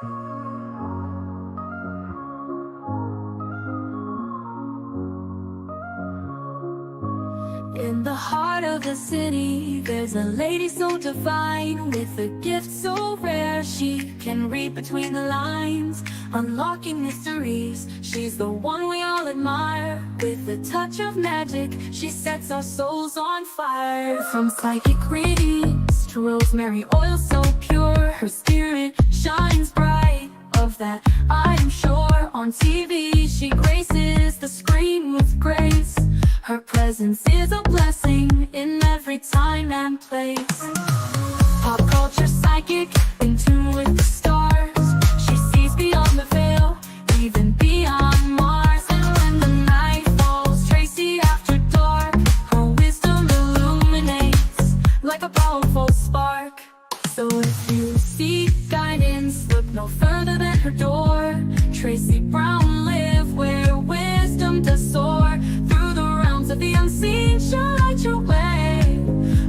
In the heart of the city, there's a lady so divine, with a gift so rare she can read between the lines, unlocking mysteries. She's the one we all admire. With a touch of magic, she sets our souls on fire. From psychic readings to rosemary oil so pure, her spirit shines bright. Of that I'm sure. On TV she graces the screen with grace. Her presence is a blessing in every time and place. Pop culture psychic, in tune with the stars. She sees beyond the veil, even beyond Mars. And when the night falls, Tracy after dark, her wisdom illuminates like a powerful spark. So if you seek guidance, look no further than her door. Tracy Brown live where wisdom does soar. Through the realms of the unseen, she'll light your way.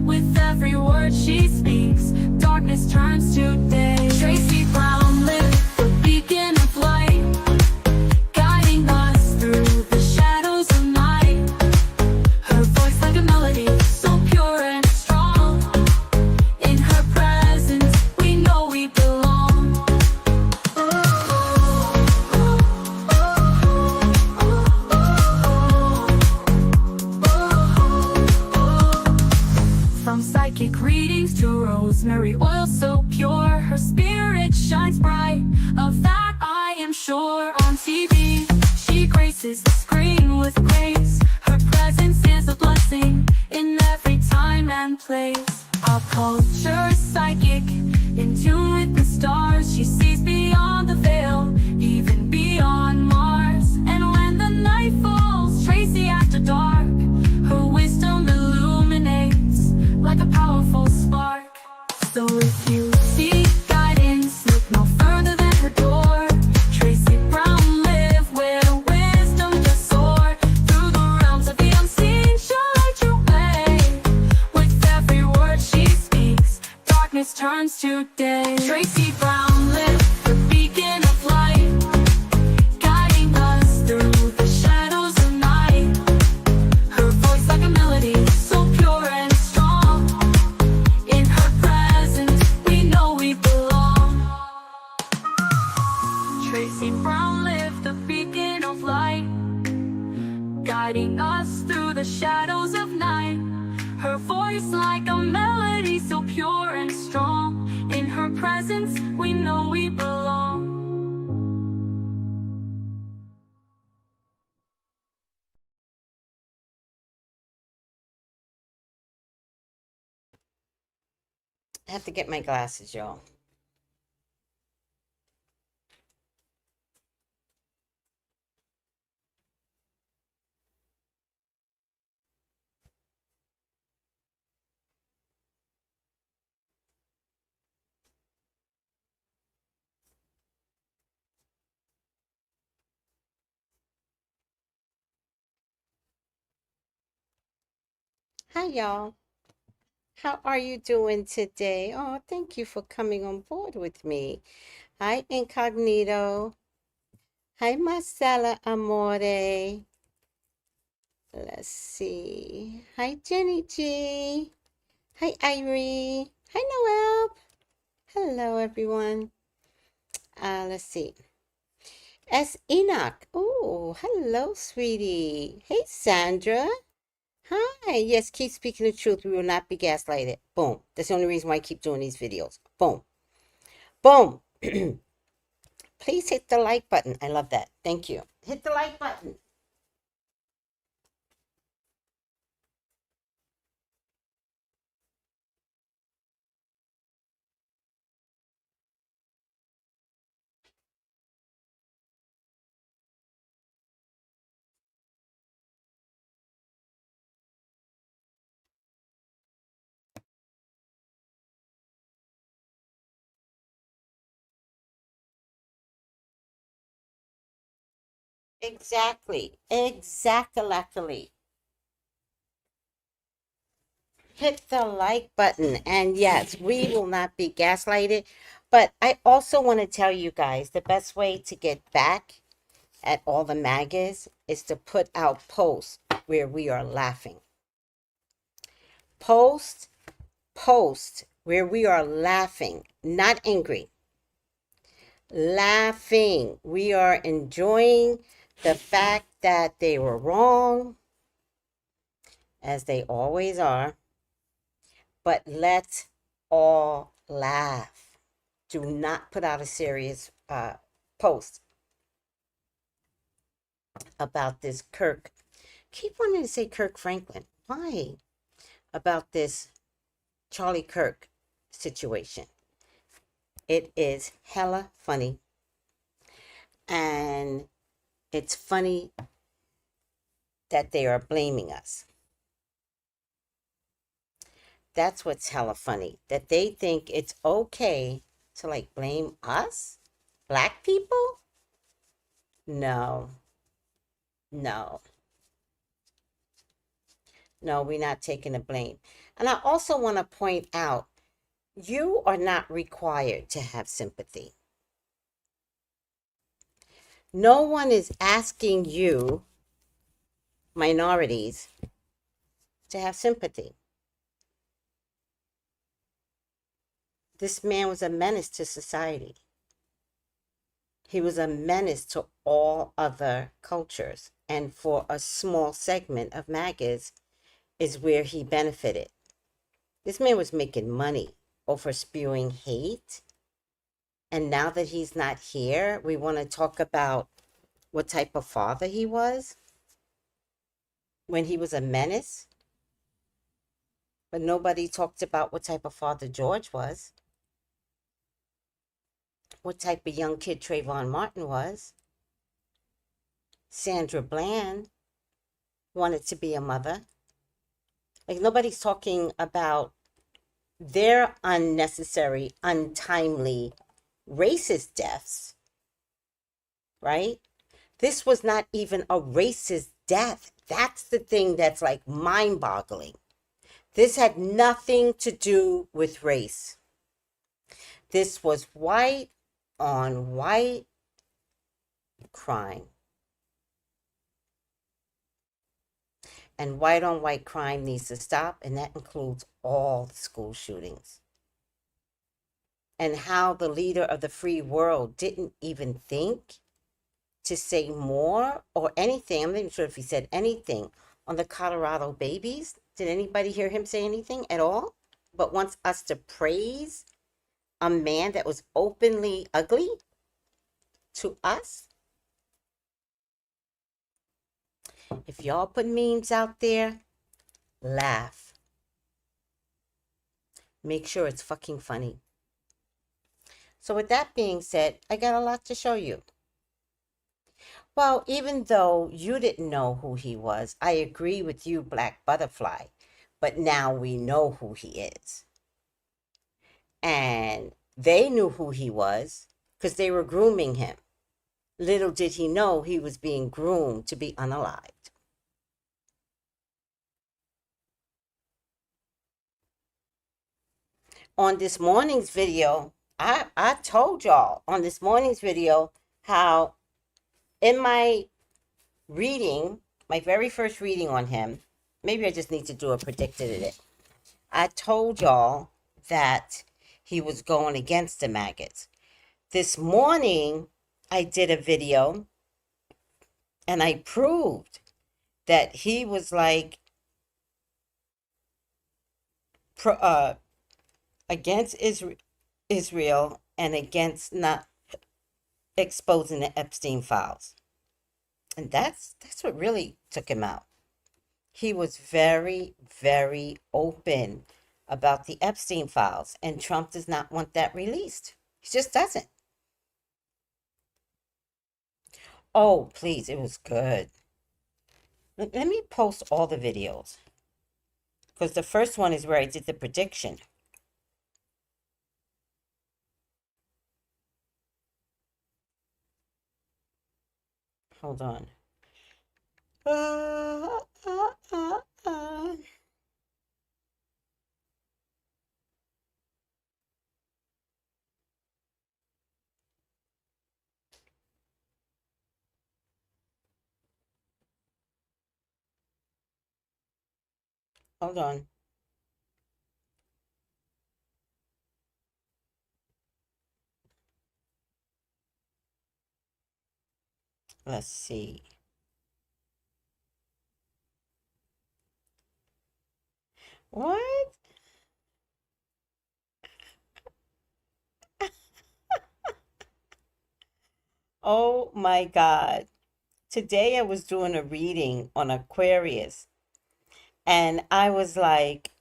With every word she speaks, darkness turns to day. Tracy Brown live, the beacon of light, guiding us through the shadows of night. Her voice like a melody, so pure and strong. In her presence, we know we belong. From psychic readings to rosemary oil so pure, her spirit shines bright. Of that I am sure. On TV, she graces the screen with grace. Her presence is a blessing in every time and place. Pop culture psychic, in tune with the stars. She sees beyond the veil, even beyond Mars. And when the night falls, Tracy after dark, her wisdom illuminates like a powerful spark. So if you seek guidance, look no further than her door. Tracy Brown live where wisdom does soar. Through the realms of the unseen, she'll light your way. With every word she speaks, darkness turns to day. Tracy Brown live, the beacon of light, guiding us through the shadows of night. Her voice like a melody, so pure and strong. In her presence, we know we belong. Tracy Brown live, the beacon of light, guiding us through the shadows of night. Her voice like a melody, so pure and strong. In her presence, we know we belong. I have to get my glasses, y'all. Hi, y'all. How are you doing today? Oh, thank you for coming on board with me. Hi, Incognito. Hi, Marcella Amore. Let's see. Hi, Jenny G. Hi, Irie. Hi, Noel. Hello, everyone. Let's see. S. Enoch. Oh, hello, sweetie. Hey, Sandra. Hi. Yes, keep speaking the truth. We will not be gaslighted. Boom. That's the only reason why I keep doing these videos. Boom. Boom. Please hit the like button. I love that. Thank you. Hit the like button. Exactly. Exactly. Hit the like button. And yes, we will not be gaslighted. But I also want to tell you guys the best way to get back at all the MAGAs is to put out posts where we are laughing. Post where we are laughing, not angry. Laughing. We are enjoying the fact that they were wrong, as they always are. But let's all laugh. Do not put out a serious post about this Kirk. Keep wanting to say Kirk Franklin. Why? About this Charlie Kirk situation. It is hella funny. And it's funny that they are blaming us. That's what's hella funny. That they think it's okay to like blame us? Black people? No. No. No, we're not taking the blame. And I also want to point out, you are not required to have sympathy. No one is asking you, minorities, to have sympathy. This man was a menace to society. He was a menace to all other cultures. And for a small segment of MAGAs is where he benefited. This man was making money over spewing hate. And now that he's not here, we want to talk about what type of father he was when he was a menace. But nobody talked about what type of father George was. What type of young kid Trayvon Martin was. Sandra Bland wanted to be a mother. Like, nobody's talking about their unnecessary, untimely, racist deaths, right? This was not even a racist death. That's the thing that's like mind-boggling. This had nothing to do with race. This was white on white crime. And white on white crime needs to stop, and that includes all the school shootings. And how the leader of the free world didn't even think to say more or anything. I'm not even sure if he said anything on the Colorado babies. Did anybody hear him say anything at all? But wants us to praise a man that was openly ugly to us? If y'all put memes out there, laugh. Make sure it's fucking funny. So with that being said, I got a lot to show you. Well, even though you didn't know who he was, I agree with you, Black Butterfly. But now we know who he is. And they knew who he was because they were grooming him. Little did he know he was being groomed to be unalived. On this morning's video, I told y'all on this morning's video how in my reading, my very first reading on him, maybe I just need to do a predicted in it. I told y'all that he was going against the maggots. This morning, I did a video and I proved that he was like against Israel and against not exposing the Epstein files. And that's what really took him out. He was very, very open about the Epstein files, and Trump does not want that released. He just doesn't. Oh, please, it was good. Let me post all the videos. Because the first one is where I did the prediction. Hold on. Uh, uh, uh, uh. Hold on. Let's see. What? Oh my God. Today I was doing a reading on Aquarius and I was like,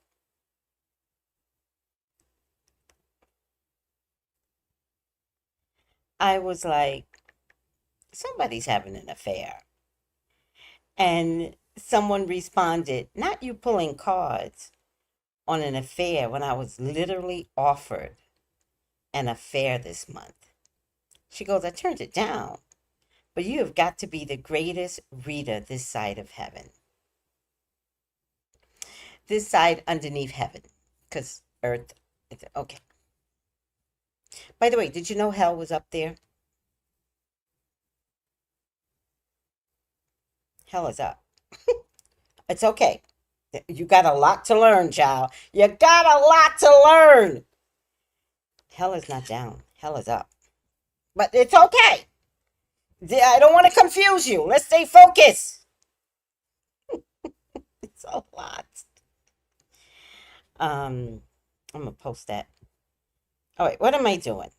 somebody's having an affair. And someone responded, not you pulling cards on an affair when I was literally offered an affair this month. She goes, I turned it down, but you have got to be the greatest reader this side of heaven, this side underneath heaven, because earth. Okay. By the way, did you know hell was up there? Hell is up. It's okay. You got a lot to learn, child. You got a lot to learn. Hell is not down. Hell is up. But it's okay. I don't want to confuse you. Let's stay focused. It's a lot. I'm gonna post that. All right, what am I doing?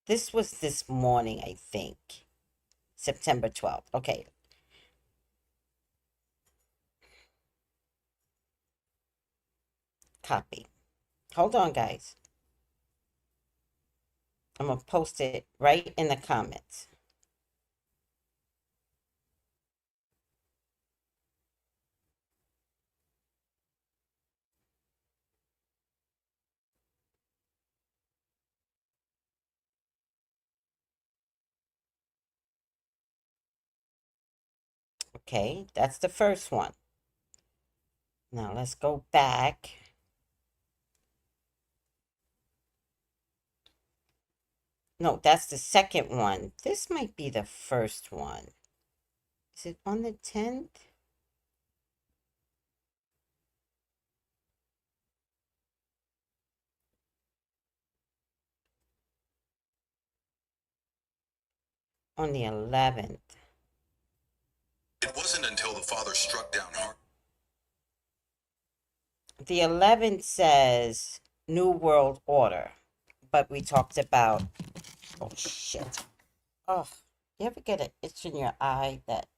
This was this morning, I think. September 12th. Okay, copy. Hold on, guys. I'm gonna post it right in the comments. Okay, that's the first one. Now let's go back. No, that's the second one. This might be the first one. Is it on the 10th? On the 11th. It wasn't until the father struck down hard. The 11th says New World Order, but we talked about, oh shit. Oh, you ever get an itch in your eye that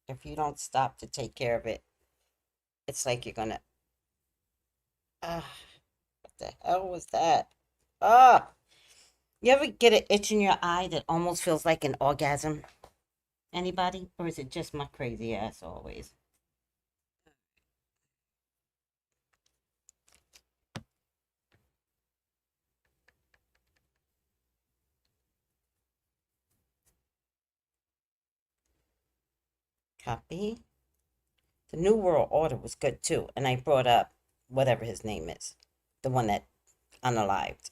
if you don't stop to take care of it, it's like you're gonna, ah, what the hell was that? Ah, you ever get an itch in your eye that almost feels like an orgasm? Anybody? Or is it just my crazy ass always? Copy. The New World Order was good too, and I brought up whatever his name is, the one that unalived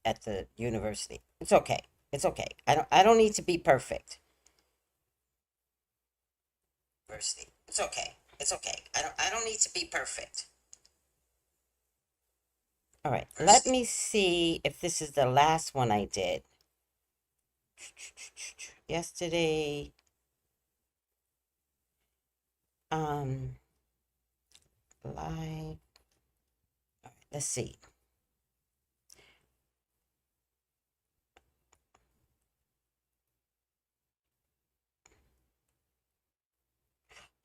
at the university. It's okay. It's okay. I don't need to be perfect. University. It's okay. It's okay. I don't need to be perfect. All right. Let me see if this is the last one I did. Yesterday. Um Live. All right, let's see.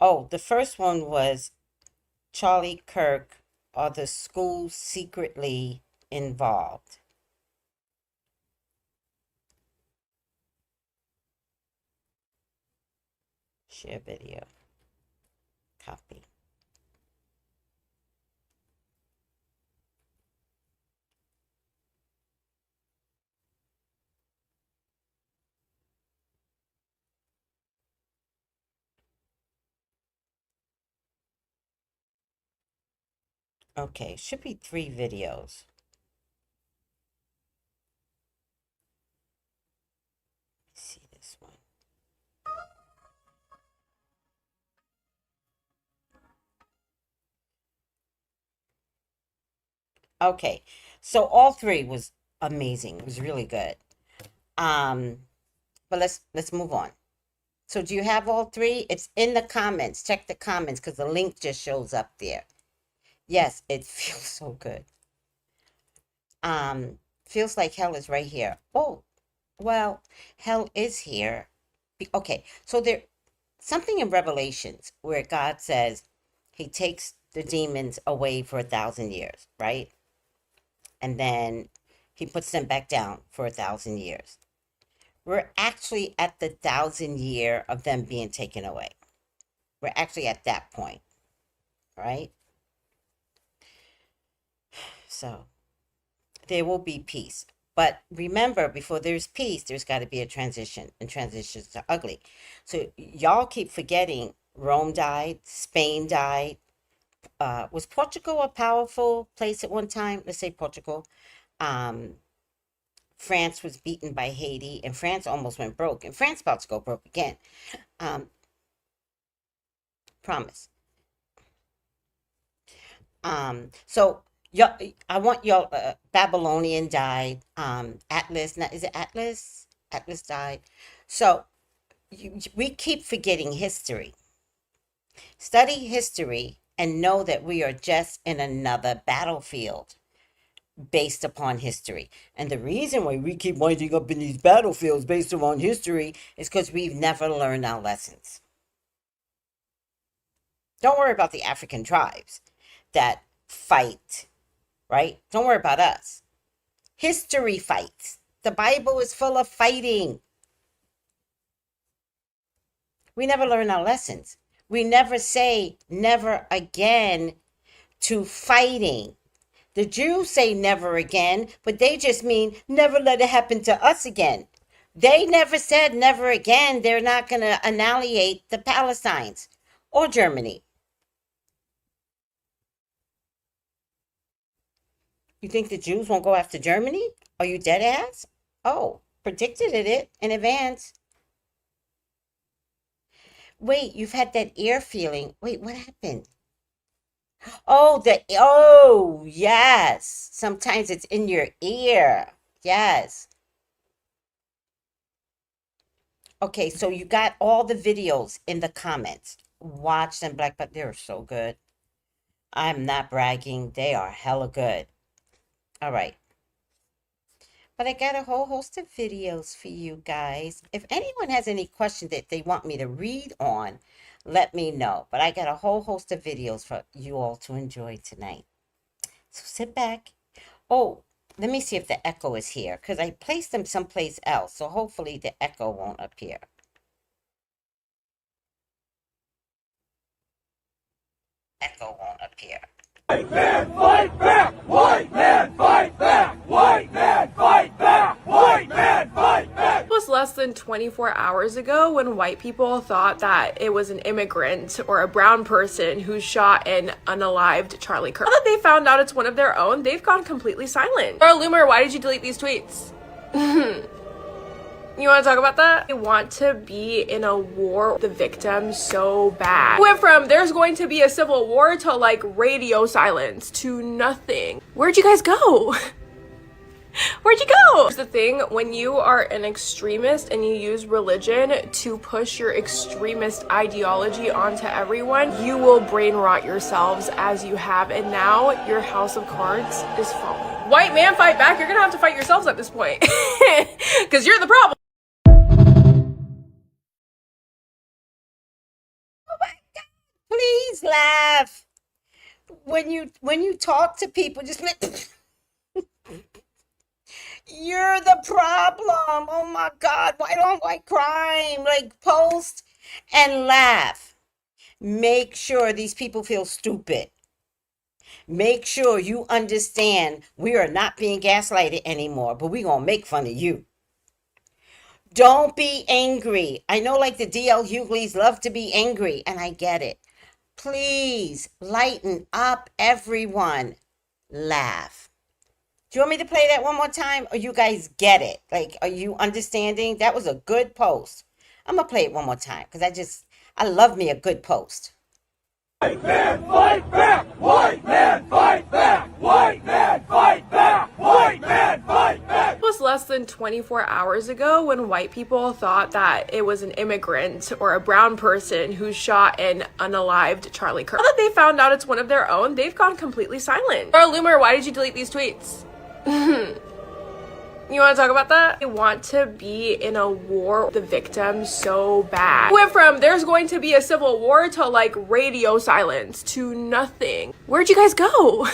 Oh, the first one was Charlie Kirk. Are the schools secretly involved? Share video. Copy. Okay, should be 3 videos. Let's see this one. Okay. So all three was amazing. It was really good. Um, but let's move on. So do you have all three? It's in the comments. Check the comments because the link just shows up there. Yes, it feels so good. Um, feels like hell is right here. Oh, well, hell is here. Okay, so there something in Revelations where God says he takes the demons away for 1,000 years, right? And then he puts them back down for 1,000 years. We're actually at the 1,000 year of them being taken away. We're actually at that point, right? So there will be peace. But remember, before there's peace, there's got to be a transition, and transitions are ugly. So y'all keep forgetting Rome died, Spain died. Was Portugal a powerful place at one time? Let's say Portugal. Um, France was beaten by Haiti, and France almost went broke. And France about to go broke again. Um, promise. So y'all, I want y'all. Babylonian died. Atlas. Is it Atlas? Atlas died. So we keep forgetting history. Study history and know that we are just in another battlefield based upon history. And the reason why we keep winding up in these battlefields based upon history is because we've never learned our lessons. Don't worry about the African tribes that fight, right? Don't worry about us. History fights. The Bible is full of fighting. We never learn our lessons. We never say never again to fighting. The Jews say never again, but they just mean never let it happen to us again. They never said never again. They're not going to annihilate the Palestinians or Germany. You think the Jews won't go after Germany? Are you dead ass? Oh, predicted it in advance. Wait, you've had that ear feeling. Wait, what happened? Oh, yes. Sometimes it's in your ear. Yes. Okay, so you got all the videos in the comments. Watch them, Black, but they're so good. I'm not bragging. They are hella good. All right. But I got a whole host of videos for you guys. If anyone has any questions that they want me to read on, let me know. But I got a whole host of videos for you all to enjoy tonight. So sit back. Oh, let me see if the echo is here because I placed them someplace else. So hopefully the echo won't appear. Echo won't appear. White man, fight back! White man, fight back! White man, fight back! White man, fight back! It was less than 24 hours ago when white people thought that it was an immigrant or a brown person who shot an unalived Charlie Kirk. Now that they found out it's one of their own, they've gone completely silent. Laura Loomer, why did you delete these tweets? You want to talk about that? I want to be in a war with the victims so bad. Went from there's going to be a civil war to like radio silence to nothing. Where'd you guys go? Where'd you go? Here's the thing, when you are an extremist and you use religion to push your extremist ideology onto everyone, you will brain rot yourselves as you have, and now your house of cards is falling. White man, fight back. You're gonna have to fight yourselves at this point. Because you're the problem. Please laugh. When you talk to people, just you're the problem. Oh my God. Why don't I crime? Like post and laugh. Make sure these people feel stupid. Make sure you understand we are not being gaslighted anymore, but we're going to make fun of you. Don't be angry. I know like the DL Hughleys love to be angry, and I get it. Please lighten up, everyone. Laugh. Do you want me to play that one more time, or you guys get it? Like, are you understanding? That was a good post. I'm going to play it one more time because I love me a good post. White man fight back! White man fight back! White man fight back! White man fight back! It was less than 24 hours ago when white people thought that it was an immigrant or a brown person who shot and unalived Charlie Kirk. Now that they found out it's one of their own, they've gone completely silent. Laura Loomer, why did you delete these tweets? You want to talk about that? I want to be in a war with the victims so bad. Went from there's going to be a civil war to like radio silence to nothing. Where'd you guys go?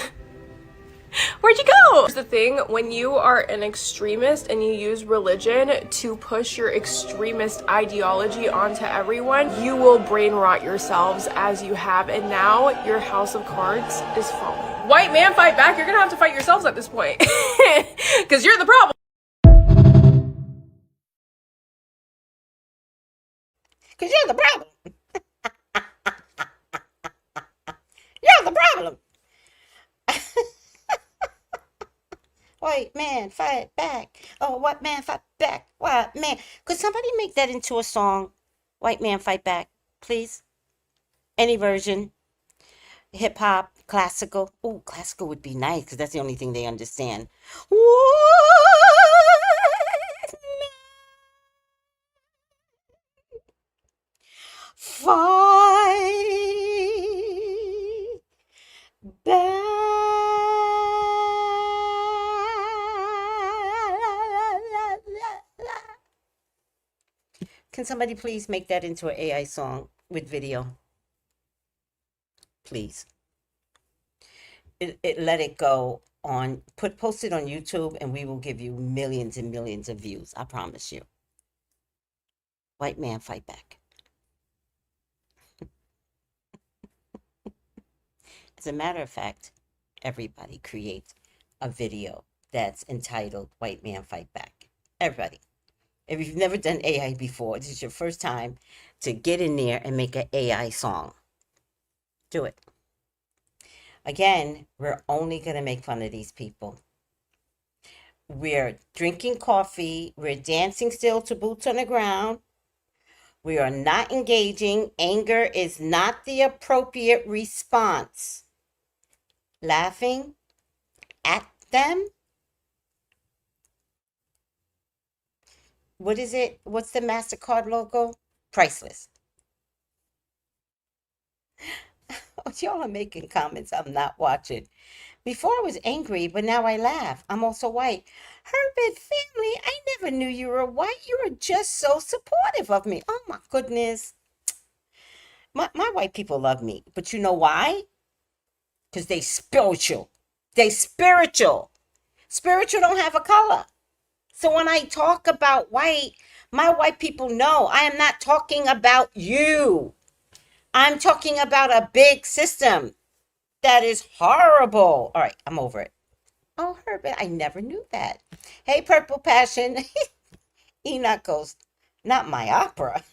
Where'd you go? Here's the thing, when you are an extremist and you use religion to push your extremist ideology onto everyone, you will brain rot yourselves as you have, and now your house of cards is falling. White man fight back, you're gonna have to fight yourselves at this point. Because you're the problem. Because you're the problem. You're the problem. White man, fight back. Oh, white man, fight back. White man. Could somebody make that into a song? White man, fight back, please. Any version. Hip hop, classical. Oh, classical would be nice because that's the only thing they understand. White man, fight back. Can somebody please make that into an AI song with video? Please. Let it go on, post it on YouTube, and we will give you millions and millions of views. I promise you. White man, fight back. As a matter of fact, everybody creates a video that's entitled White Man Fight Back. Everybody. If you've never done AI before, this is your first time to get in there and make an AI song. Do it. Again, we're only going to make fun of these people. We're drinking coffee. We're dancing still to boots on the ground. We are not engaging. Anger is not the appropriate response. Laughing at them. What is it? What's the MasterCard logo? Priceless. Oh, y'all are making comments I'm not watching. Before I was angry, but now I laugh. I'm also white. Herbert family, I never knew you were white. You were just so supportive of me. Oh my goodness. My white people love me. But you know why? Because they spiritual. They spiritual. Spiritual don't have a color. So when I talk about white, my white people know I am not talking about you. I'm talking about a big system that is horrible. All right, I'm over it. Oh, Herbert, I never knew that. Hey, Purple Passion. Enoch goes, not my opera.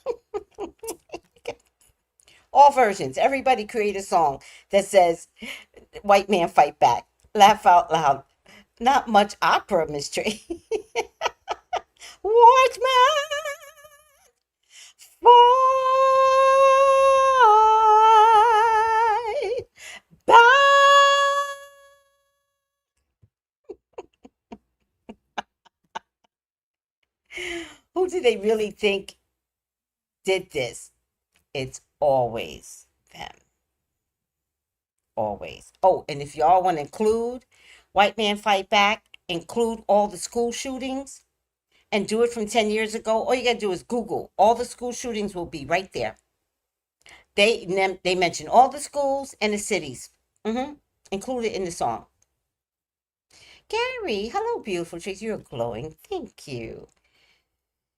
All versions. Everybody create a song that says, white man fight back. Laugh out loud. Not much opera, Miss Tree. White man fight back. Who do they really think did this? It's always them. Always. Oh, and if y'all want to include White Man Fight Back, include all the school shootings, and do it from 10 years ago, all you got to do is Google. All the school shootings will be right there. They mention all the schools and the cities. Include it in the song. Gary, hello, beautiful trees. You're glowing. Thank you.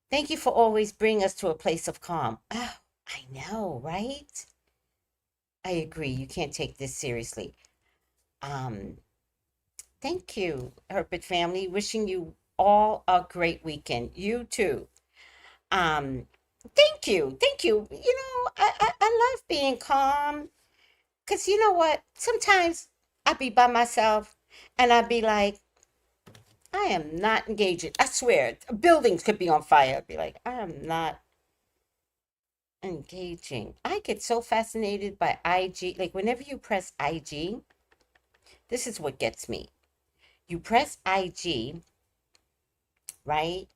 Thank you for always bringing us to a place of calm. Oh, I know, right? I agree. You can't take this seriously. Thank you, Herbert family. Wishing you all a great weekend. You too. Thank you. Thank you. You know, I love being calm. Because you know what? Sometimes I be by myself and I be like, I am not engaging. I swear, buildings could be on fire. I'd be like, I am not Engaging. I get so fascinated by IG. Like whenever you press IG, this is what gets me. You press IG, right?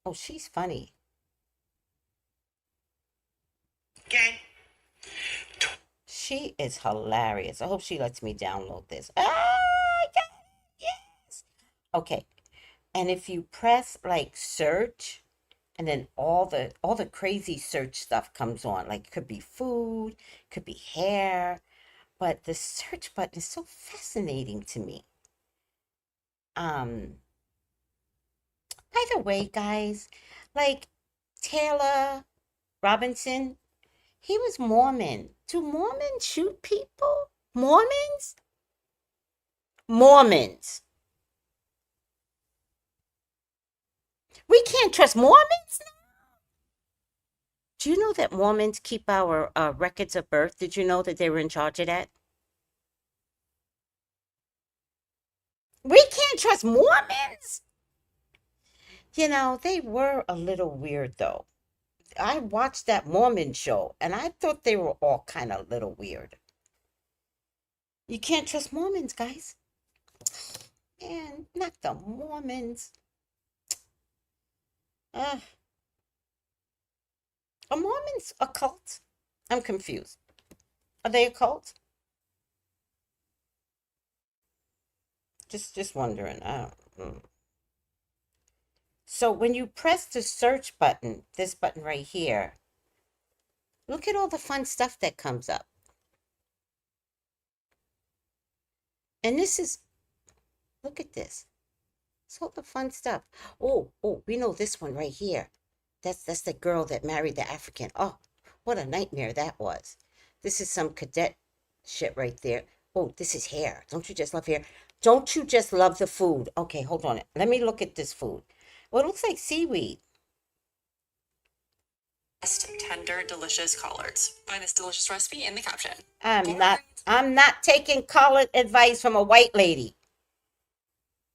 Oh, she's funny. Gang. She is hilarious. I hope she lets me download this. Ah, yes. Okay. And if you press like search, and then all the crazy search stuff comes on. Like it could be food, could be hair, but the search button is so fascinating to me. Um, by the way, guys, like Taylor Robinson, he was Mormon. Do Mormons shoot people? Mormons? Mormons. We can't trust Mormons? Do you know that Mormons keep our records of birth? Did you know that they were in charge of that? We can't trust Mormons? You know, they were a little weird though. I watched that Mormon show and I thought they were all kind of little weird. You can't trust Mormons, guys. Man, not the Mormons. Uh, are Mormons a cult? I'm confused. Are they a cult? Just wondering. So when you press the search button, this button right here, look at all the fun stuff that comes up. And this is, look at this. It's all the fun stuff. Oh, we know this one right here. That's the girl that married the African. Oh, what a nightmare that was. This is some cadet shit right there. Oh, this is hair. Don't you just love hair? Don't you just love the food? Okay, hold on. Let me look at this food. Well, it looks like seaweed. Tender, delicious collards. Find this delicious recipe in the caption. I'm not taking college advice from a white lady.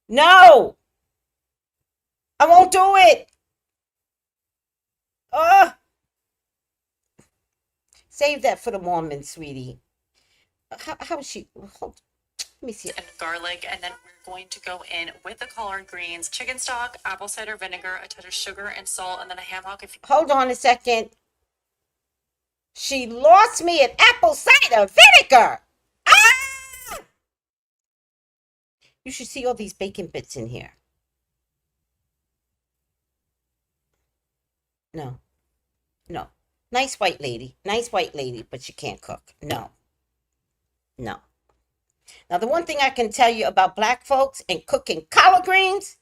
No! I won't do it. Save that for the Mormons, sweetie. How is she? Hold, let me see. And garlic, and then we're going to go in with the collard greens, chicken stock, apple cider vinegar, a touch of sugar and salt, and then a ham hock. Hold on a second. She lost me at apple cider vinegar. Ah! You should see all these bacon bits in here. No. Nice white lady, but she can't cook. No. Now, the one thing I can tell you about black folks and cooking collard greens,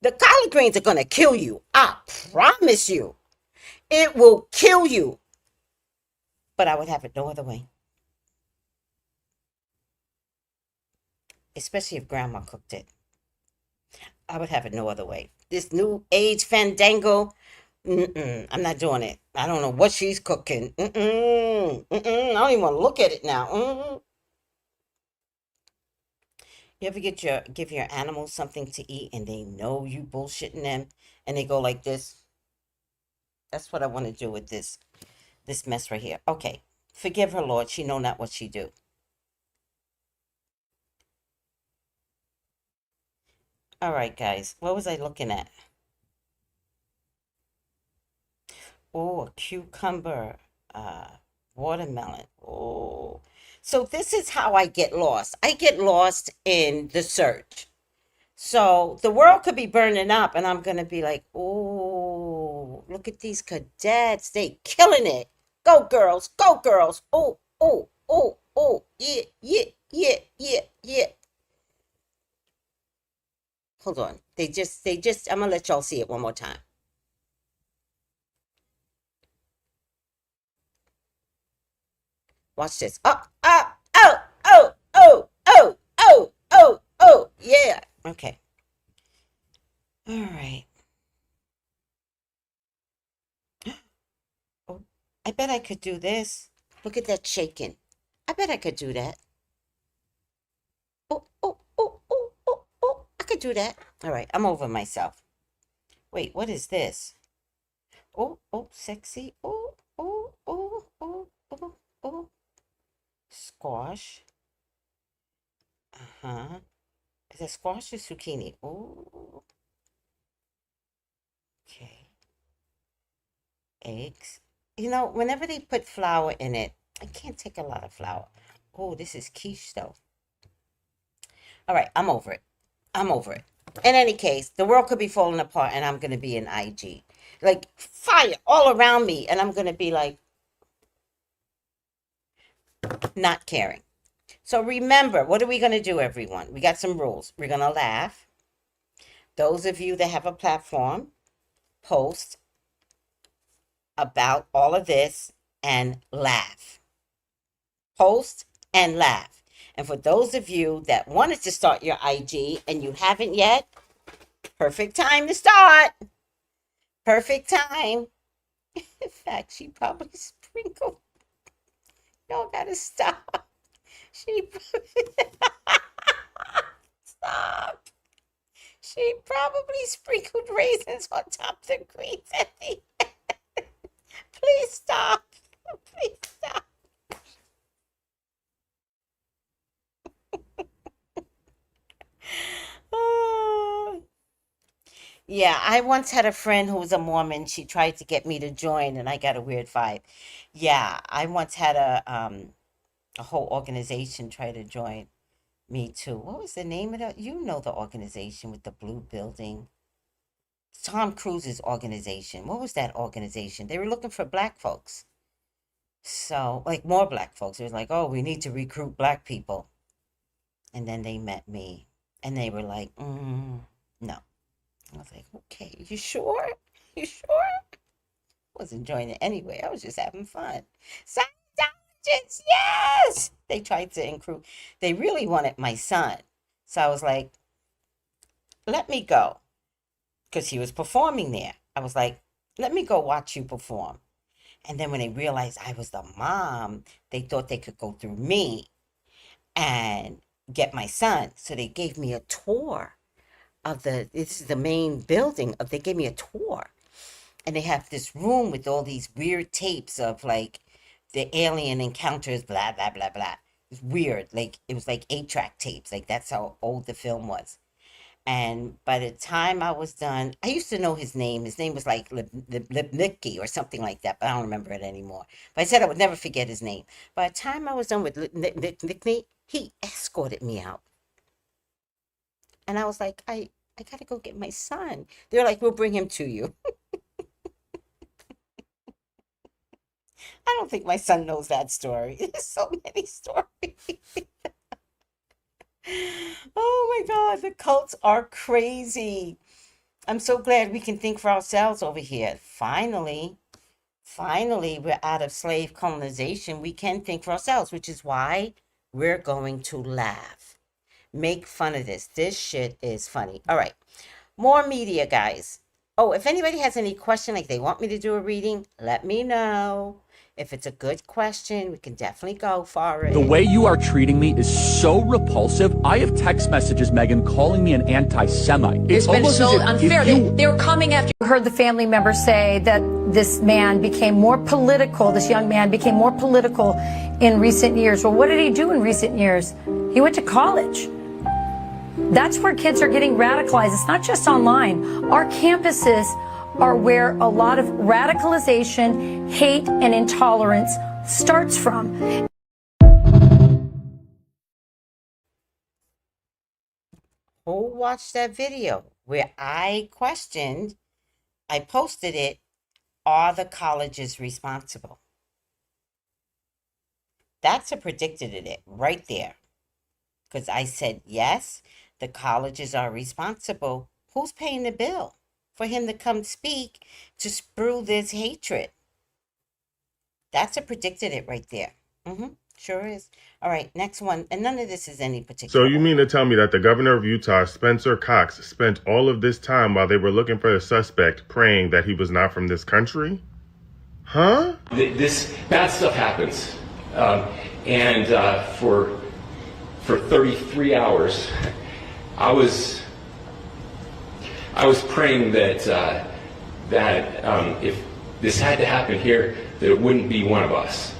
the collard greens are going to kill you. I promise you. It will kill you. But I would have it no other way. Especially if grandma cooked it. I would have it no other way. This new age fandango, I'm not doing it. I don't know what she's cooking. I don't even want to look at it now. You ever give your animals something to eat and they know you bullshitting them and they go like this? That's what I want to do with this mess right here. Okay. Forgive her, Lord. She know not what she do. All right, guys. What was I looking at? Oh, a cucumber. Watermelon. Oh. So this is how I get lost. I get lost in the search. So the world could be burning up and I'm going to be like, oh, look at these cadets. They killing it. Go girls. Go girls. Oh. Yeah. Hold on. They just, I'm going to let y'all see it one more time. Watch this. Oh, yeah. Okay. All right. Oh, I bet I could do this. Look at that shaking. I bet I could do that. Oh. I could do that. All right. I'm over myself. Wait, what is this? Oh, oh, sexy. Oh, oh, oh, oh, oh, oh. Squash. Uh-huh. Is it squash or zucchini? Oh, okay. Eggs. You know, whenever they put flour in it, I can't take a lot of flour. Oh, this is quiche though. All right, I'm over it. I'm over it. In any case, the world could be falling apart and I'm going to be in IG. Like fire all around me and I'm going to be like not caring. So remember, what are we going to do, everyone? We got some rules. We're going to laugh. Those of you that have a platform, post about all of this and laugh. Post and laugh. And for those of you that wanted to start your IG and you haven't yet, perfect time to start. Perfect time. In fact, she probably sprinkled. Y'all gotta stop. She stop. She probably sprinkled raisins on top of the greens at the end. Please stop. Please stop. Yeah, I once had a friend who was a Mormon. She tried to get me to join, and I got a weird vibe. Yeah, I once had a whole organization try to join me too. What was the name of that? You know the organization with the blue building. Tom Cruise's organization. What was that organization? They were looking for black folks. So, like more black folks. It was like, oh, we need to recruit black people. And then they met me, and they were like, no. I was like, okay, you sure? You sure? I wasn't joining it anyway. I was just having fun. Scientologists, yes! They tried to include, they really wanted my son. So I was like, let me go. Because he was performing there. I was like, let me go watch you perform. And then when they realized I was the mom, they thought they could go through me and get my son. So they gave me a tour of this is the main building. They gave me a tour. And they have this room with all these weird tapes of like the alien encounters, blah, blah, blah, blah. It's weird. Like it was like 8-track tapes. Like that's how old the film was. And by the time I was done, I used to know his name. His name was like Lipnicki or something like that, but I don't remember it anymore. But I said I would never forget his name. By the time I was done with Lipnicki, he escorted me out. And I was like, I got to go get my son. They're like, we'll bring him to you. I don't think my son knows that story. There's so many stories. Oh my God, the cults are crazy. I'm so glad we can think for ourselves over here. Finally, we're out of slave colonization. We can think for ourselves, which is why we're going to laugh. Make fun of this. This shit is funny. All right, more media, guys. Oh, if anybody has any question, like they want me to do a reading, let me know. If it's a good question, we can definitely go for it. The way you are treating me is so repulsive. I have text messages, Megan, calling me an anti-Semite. It's been so unfair. They were coming after you. Heard the family member say that this man became more political, this young man became more political in recent years. Well, what did he do in recent years? He went to college. That's where kids are getting radicalized. It's not just online. Our campuses are where a lot of radicalization, hate, and intolerance starts from. Who watched that video where I questioned, I posted it, are the colleges responsible? That's a predicted it right there. Because I said, yes, the colleges are responsible. Who's paying the bill for him to come speak to spew this hatred? That's a predicted it right there. Sure is. All right, next one. And none of this is any particular. So you mean to tell me that the governor of Utah, Spencer Cox, spent all of this time while they were looking for the suspect praying that he was not from this country? Huh? This bad stuff happens. And for 33 hours, I was praying that this had to happen here, that it wouldn't be one of us.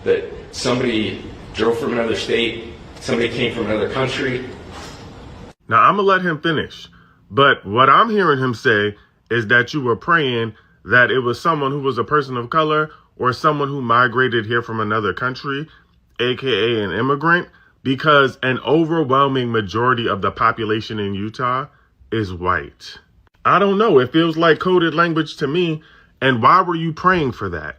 That somebody drove from another state, somebody came from another country. Now, I'm going to let him finish. But what I'm hearing him say is that you were praying that it was someone who was a person of color or someone who migrated here from another country, aka an immigrant, because an overwhelming majority of the population in Utah is white. I don't know. It feels like coded language to me. And why were you praying for that?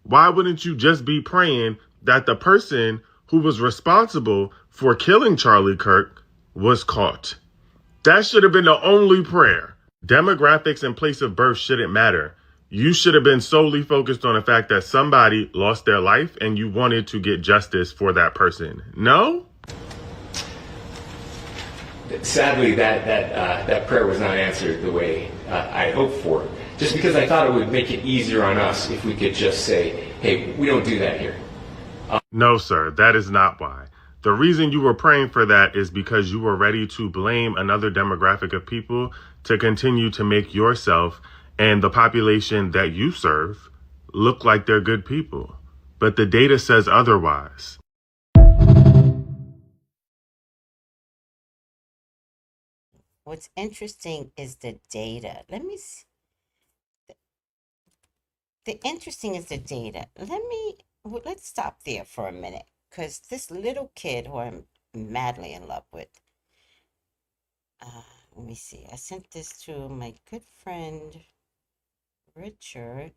Why wouldn't you just be praying that the person who was responsible for killing Charlie Kirk was caught? That should have been the only prayer. Demographics and place of birth shouldn't matter. You should have been solely focused on the fact that somebody lost their life and you wanted to get justice for that person. No? Sadly, that prayer was not answered the way I hoped for. Just because I thought it would make it easier on us if we could just say, hey, we don't do that here. No, sir, that is not why. The reason you were praying for that is because you were ready to blame another demographic of people to continue to make yourself and the population that you serve look like they're good people. But the data says otherwise. What's interesting is the data. The interesting is the data. Let's stop there for a minute. Because this little kid who I'm madly in love with, let me see. I sent this to my good friend, Richard.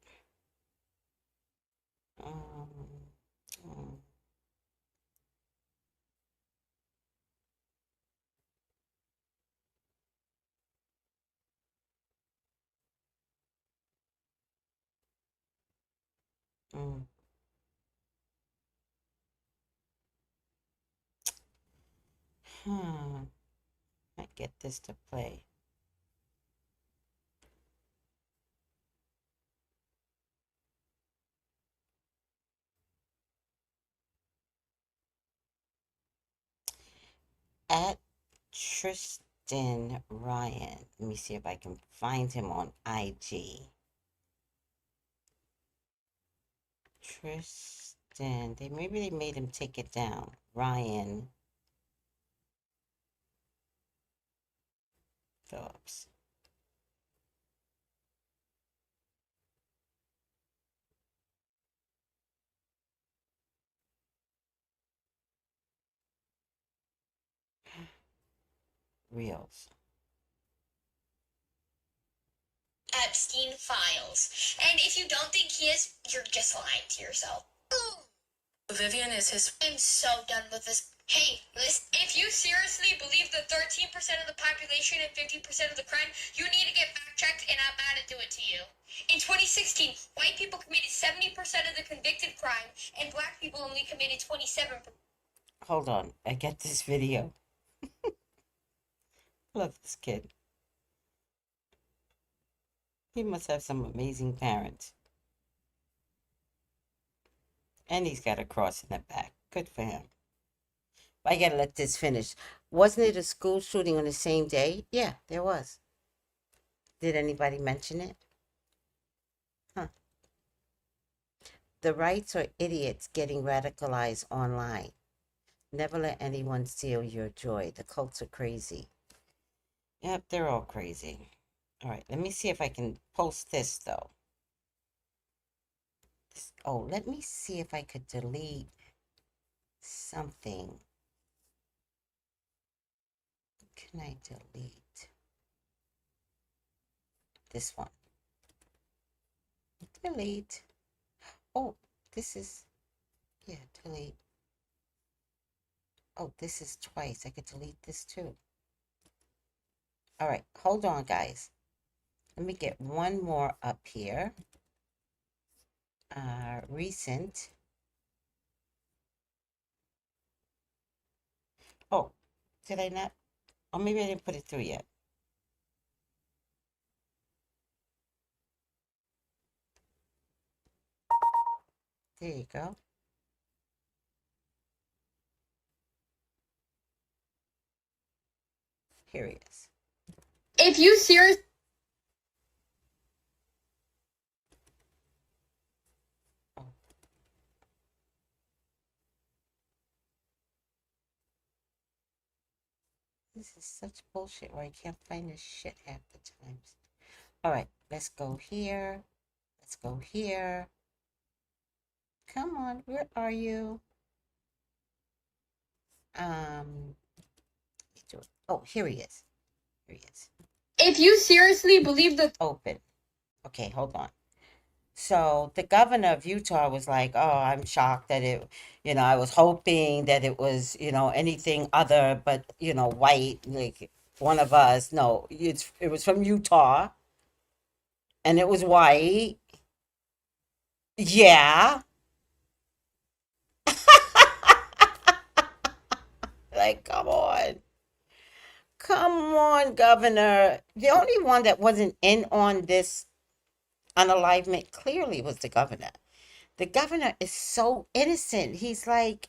Um, mm. I get this to play. At Tristan Ryan. Let me see if I can find him on IG. Tristan. Maybe they made him take it down. Ryan Phillips. Reels. Epstein files. And if you don't think he is, you're just lying to yourself. Vivian is his. I'm so done with this. Hey, listen, if you seriously believe the 13% of the population and 50% of the crime, you need to get fact checked, and I'm about to do it to you. In 2016, white people committed 70% of the convicted crime, and black people only committed 27%. Hold on. I get this video. Love this kid. He must have some amazing parents. And he's got a cross in the back. Good for him. I gotta let this finish. Wasn't it a school shooting on the same day? Yeah, there was. Did anybody mention it? Huh. The rights are idiots getting radicalized online. Never let anyone steal your joy. The cults are crazy. Yep, they're all crazy. All right, let me see if I can post this, though. Let me see if I could delete something. Can I delete this one? Delete. Oh, this is, yeah, delete. Oh, this is twice. I could delete this too. All right, hold on, guys. Let me get one more up here. Recent. Oh, did I not? Oh, maybe I didn't put it through yet. There you go. Here he is. If you seriously This is such bullshit where I can't find this shit half the times. All right, let's go here. Let's go here. Come on, where are you? Oh, here he is. Here he is. If you seriously believe that Open. Okay, hold on. So the governor of Utah was like, "Oh, I'm shocked that it, I was hoping that it was, anything other but, white, like one of us." No, it was from Utah, and it was white. Yeah, like come on, governor. The only one that wasn't in on this unalivement clearly was the governor. The governor is so innocent. He's like,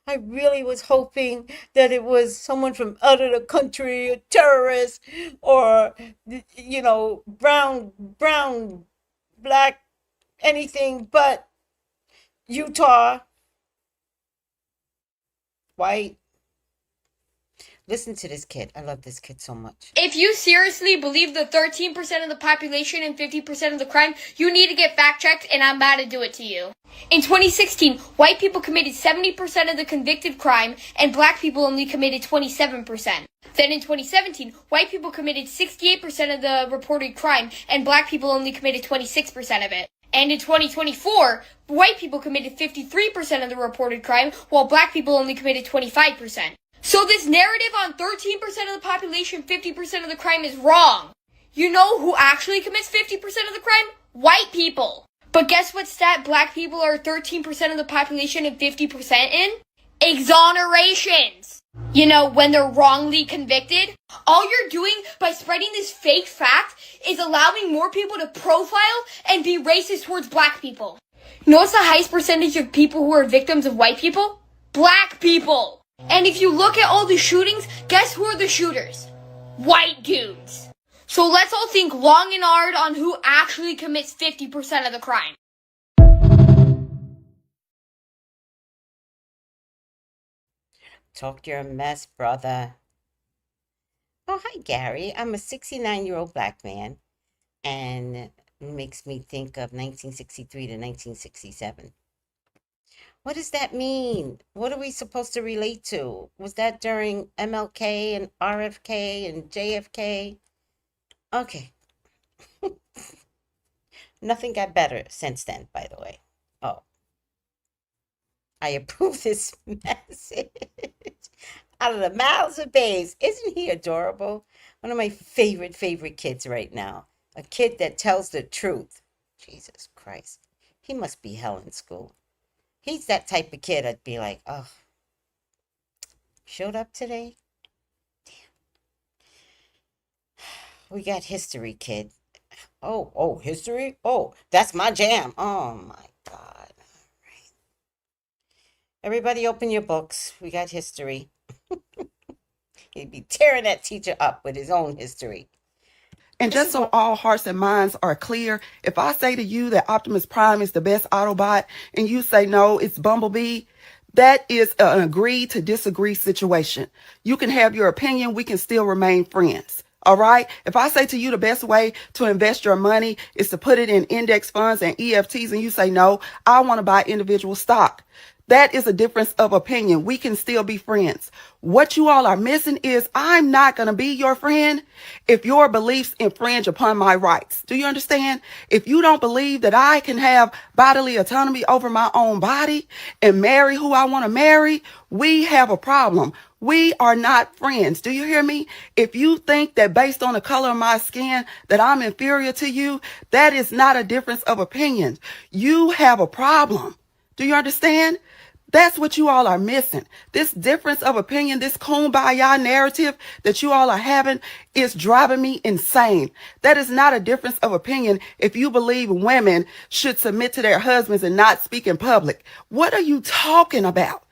I really was hoping that it was someone from out of the country, a terrorist, or brown, black, anything but Utah, white. Listen to this kid. I love this kid so much. if you seriously believe the 13% of the population and 50% of the crime, you need to get fact checked, and I'm about to do it to you. In 2016, white people committed 70% of the convicted crime, and black people only committed 27%. Then in 2017, white people committed 68% of the reported crime, and black people only committed 26% of it. And in 2024, white people committed 53% of the reported crime, while black people only committed 25%. So this narrative on 13% of the population, 50% of the crime is wrong. You know who actually commits 50% of the crime? White people. But guess what stat black people are 13% of the population and 50% in? Exonerations. When they're wrongly convicted, all you're doing by spreading this fake fact is allowing more people to profile and be racist towards black people. You know what's the highest percentage of people who are victims of white people? Black people. And if you look at all the shootings, guess who are the shooters? White dudes. So let's all think long and hard on who actually commits 50% of the crime. Talk your mess, brother. Oh, hi, Gary. I'm a 69-year-old black man, and it makes me think of 1963 to 1967. What does that mean? What are we supposed to relate to? Was that during MLK and RFK and JFK? Okay. Nothing got better since then, by the way. Oh. I approve this message. Out of the mouths of babes. Isn't he adorable? One of my favorite kids right now. A kid that tells the truth. Jesus Christ. He must be hell in school. He's that type of kid I'd be like, oh, showed up today? Damn. We got history, kid. Oh, history? Oh, that's my jam. Oh, my God. Right. Everybody open your books. We got history. He'd be tearing that teacher up with his own history. And just so all hearts and minds are clear, if I say to you that Optimus Prime is the best Autobot and you say no, it's Bumblebee, that is an agree to disagree situation. You can have your opinion. We can still remain friends. All right. If I say to you the best way to invest your money is to put it in index funds and EFTs and you say, no, I want to buy individual stock. That is a difference of opinion. We can still be friends. What you all are missing is I'm not going to be your friend if your beliefs infringe upon my rights. Do you understand? If you don't believe that I can have bodily autonomy over my own body and marry who I want to marry, we have a problem. We are not friends. Do you hear me? If you think that based on the color of my skin that I'm inferior to you, that is not a difference of opinion. You have a problem. Do you understand? That's what you all are missing. This difference of opinion, this kumbaya narrative that you all are having is driving me insane. That is not a difference of opinion if you believe women should submit to their husbands and not speak in public. What are you talking about?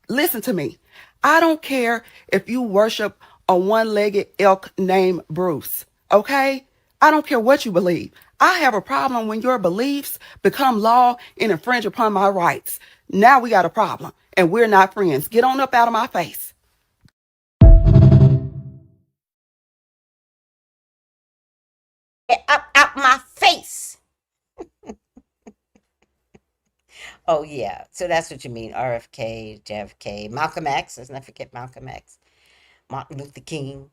Listen to me. I don't care if you worship a one-legged elk named Bruce, okay? I don't care what you believe. I have a problem when your beliefs become law and infringe upon my rights. Now we got a problem, and we're not friends. Get on up out of my face. Oh, yeah. So that's what you mean. RFK, JFK, Malcolm X. Let's not forget Malcolm X. Martin Luther King.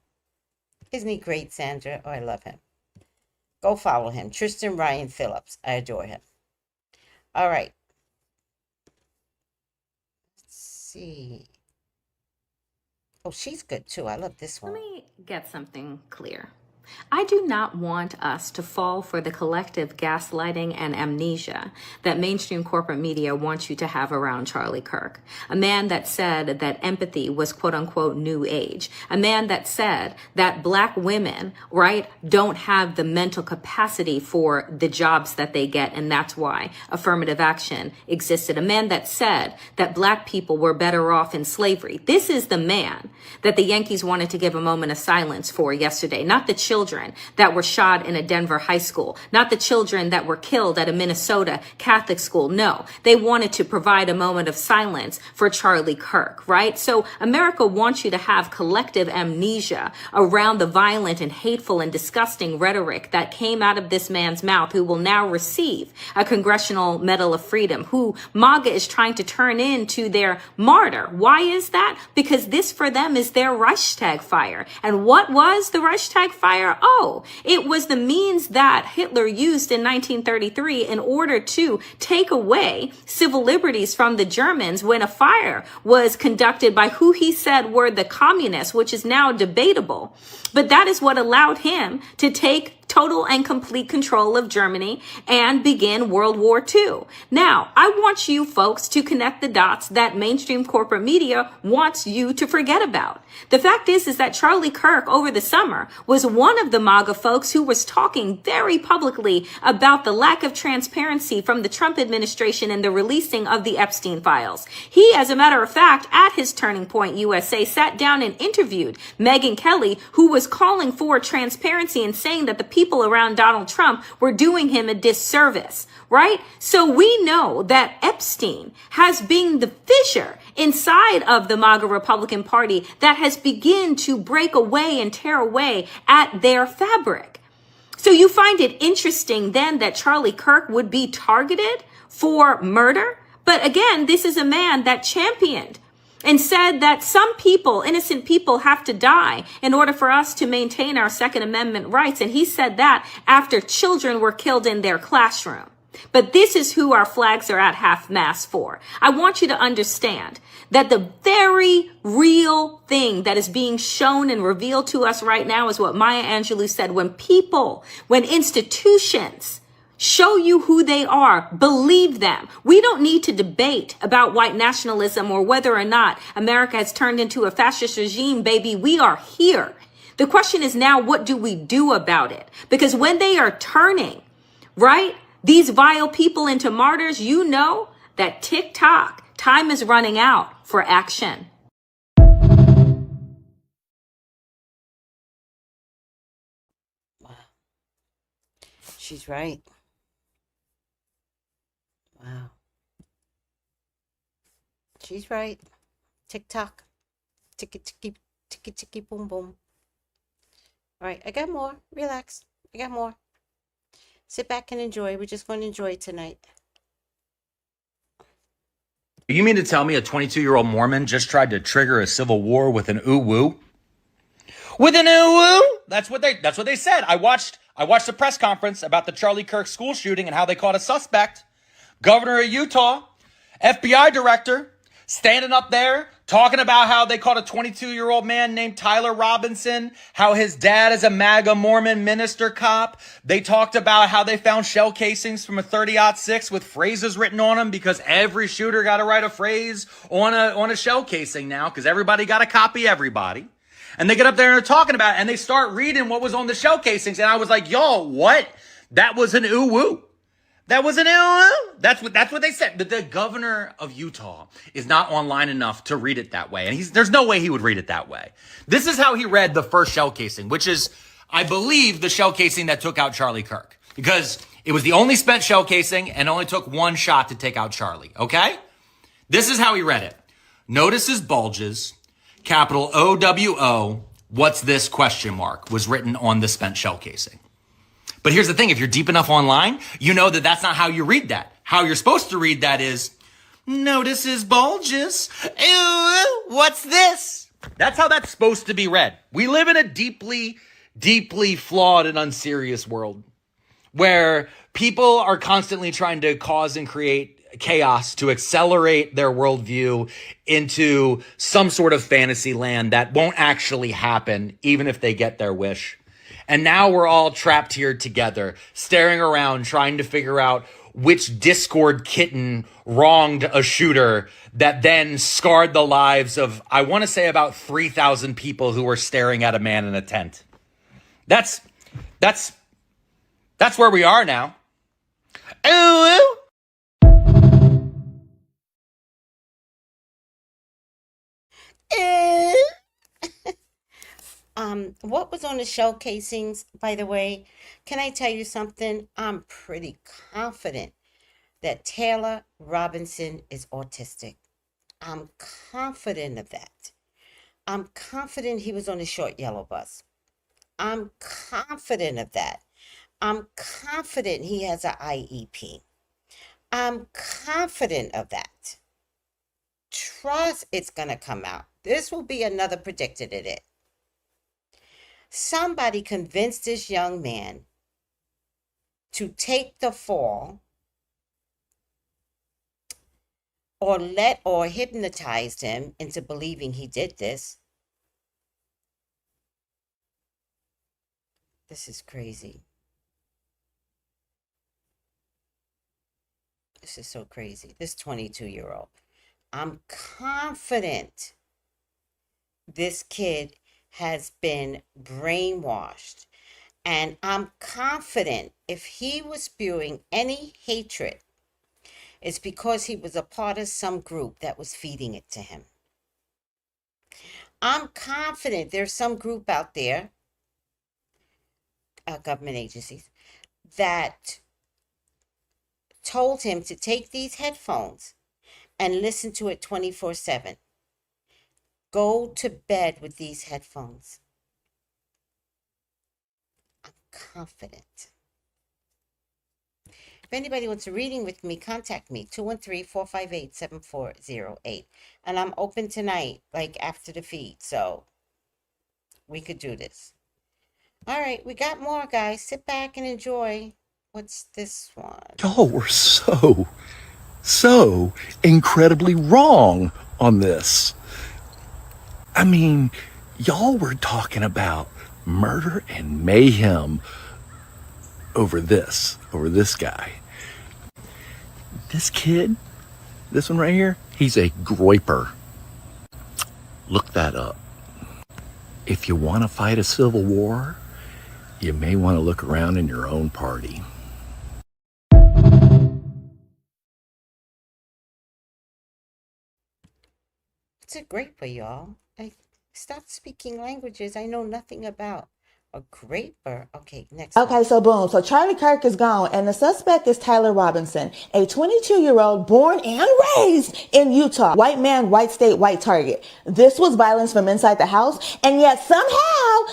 Isn't he great, Sandra? Oh, I love him. Go follow him. Tristan Ryan Phillips. I adore him. All right. Let's see. Oh, she's good too. I love this one. Let me get something clear. I do not want us to fall for the collective gaslighting and amnesia that mainstream corporate media wants you to have around Charlie Kirk, a man that said that empathy was quote unquote new age, a man that said that black women, right, don't have the mental capacity for the jobs that they get, and that's why affirmative action existed, a man that said that black people were better off in slavery. This is the man that the Yankees wanted to give a moment of silence for yesterday, not the children that were shot in a Denver high school, not the children that were killed at a Minnesota Catholic school. No, they wanted to provide a moment of silence for Charlie Kirk, right? So America wants you to have collective amnesia around the violent and hateful and disgusting rhetoric that came out of this man's mouth, who will now receive a Congressional Medal of Freedom, who MAGA is trying to turn into their martyr. Why is that? Because this for them is their Reichstag fire. And what was the Reichstag fire? Oh, it was the means that Hitler used in 1933 in order to take away civil liberties from the Germans when a fire was conducted by who he said were the communists, which is now debatable. But that is what allowed him to take total and complete control of Germany and begin World War II. Now, I want you folks to connect the dots that mainstream corporate media wants you to forget about. The fact is that Charlie Kirk over the summer was one of the MAGA folks who was talking very publicly about the lack of transparency from the Trump administration in the releasing of the Epstein files. He, as a matter of fact, at his Turning Point USA, sat down and interviewed Megyn Kelly, who was calling for transparency and saying that the people around Donald Trump were doing him a disservice, right? So we know that Epstein has been the fissure inside of the MAGA Republican Party that has begun to break away and tear away at their fabric. So you find it interesting then that Charlie Kirk would be targeted for murder? But again, this is a man that championed and said that some people, innocent people, have to die in order for us to maintain our Second Amendment rights. And he said that after children were killed in their classroom. But this is who our flags are at half-mast for. I want you to understand that the very real thing that is being shown and revealed to us right now is what Maya Angelou said: when institutions show you who they are, believe them. We don't need to debate about white nationalism or whether or not America has turned into a fascist regime, baby. We are here. The question is now, what do we do about it? Because when they are turning, right, these vile people into martyrs, you know that tick-tock, time is running out for action. Wow. She's right. Wow. She's right. Tick-tock. Ticky, boom, boom. All right, I got more. Relax. I got more. Sit back and enjoy. We're just going to enjoy tonight. You mean to tell me a 22-year-old Mormon just tried to trigger a civil war with an ooh-woo? With an ooh-woo? That's what they said. I watched the press conference about the Charlie Kirk school shooting and how they caught a suspect. Governor of Utah, FBI director, standing up there talking about how they caught a 22-year-old man named Tyler Robinson, how his dad is a MAGA Mormon minister cop. They talked about how they found shell casings from a 30-06 with phrases written on them, because every shooter got to write a phrase on a shell casing now, because everybody got to copy everybody. And they get up there and they're talking about it, and they start reading what was on the shell casings. And I was like, yo, what? That was an ooh-woo. That was an ooh-woo. That's what they said. The governor of Utah is not online enough to read it that way. And there's no way he would read it that way. This is how he read the first shell casing, which is, I believe, the shell casing that took out Charlie Kirk, because it was the only spent shell casing and only took one shot to take out Charlie. Okay? This is how he read it. Notice his bulges, capital OWO, what's this question mark, was written on the spent shell casing. But here's the thing. If you're deep enough online, you know that that's not how you read that. How you're supposed to read that is Notice his bulges. Ew, what's this? That's how that's supposed to be read. We live in a deeply, deeply flawed and unserious world where people are constantly trying to cause and create chaos to accelerate their worldview into some sort of fantasy land that won't actually happen, even if they get their wish. And now we're all trapped here together, staring around, trying to figure out which Discord kitten wronged a shooter that then scarred the lives of, I want to say, about 3,000 people who were staring at a man in a tent. That's where we are now. Ooh. What was on the showcasings, by the way? Can I tell you something? I'm pretty confident that Taylor Robinson is autistic. I'm confident of that. I'm confident he was on the short yellow bus. I'm confident of that. I'm confident he has an IEP. I'm confident of that. Trust it's going to come out. This will be another predicted in it. Somebody convinced this young man to take the fall or hypnotized him into believing he did this. This is crazy. This is so crazy. This 22-year-old. I'm confident this kid has been brainwashed. And I'm confident if he was spewing any hatred, it's because he was a part of some group that was feeding it to him. I'm confident there's some group out there, government agencies, that told him to take these headphones and listen to it 24/7. Go to bed with these headphones. I'm confident. If anybody wants a reading with me, contact me, 213-458-7408. And I'm open tonight, like after the feed, so we could do this. All right, we got more, guys. Sit back and enjoy. What's this one? Y'all were so incredibly wrong on this. I mean, y'all were talking about murder and mayhem over this guy. This kid, this one right here, he's a groiper. Look that up. If you want to fight a civil war, you may want to look around in your own party. It's a graper, y'all. I stopped speaking languages I know nothing about. A graper. Okay, next. Okay, so boom. So Charlie Kirk is gone, and the suspect is Tyler Robinson, a 22-year-old born and raised in Utah. White man, white state, white target. This was violence from inside the house, and yet somehow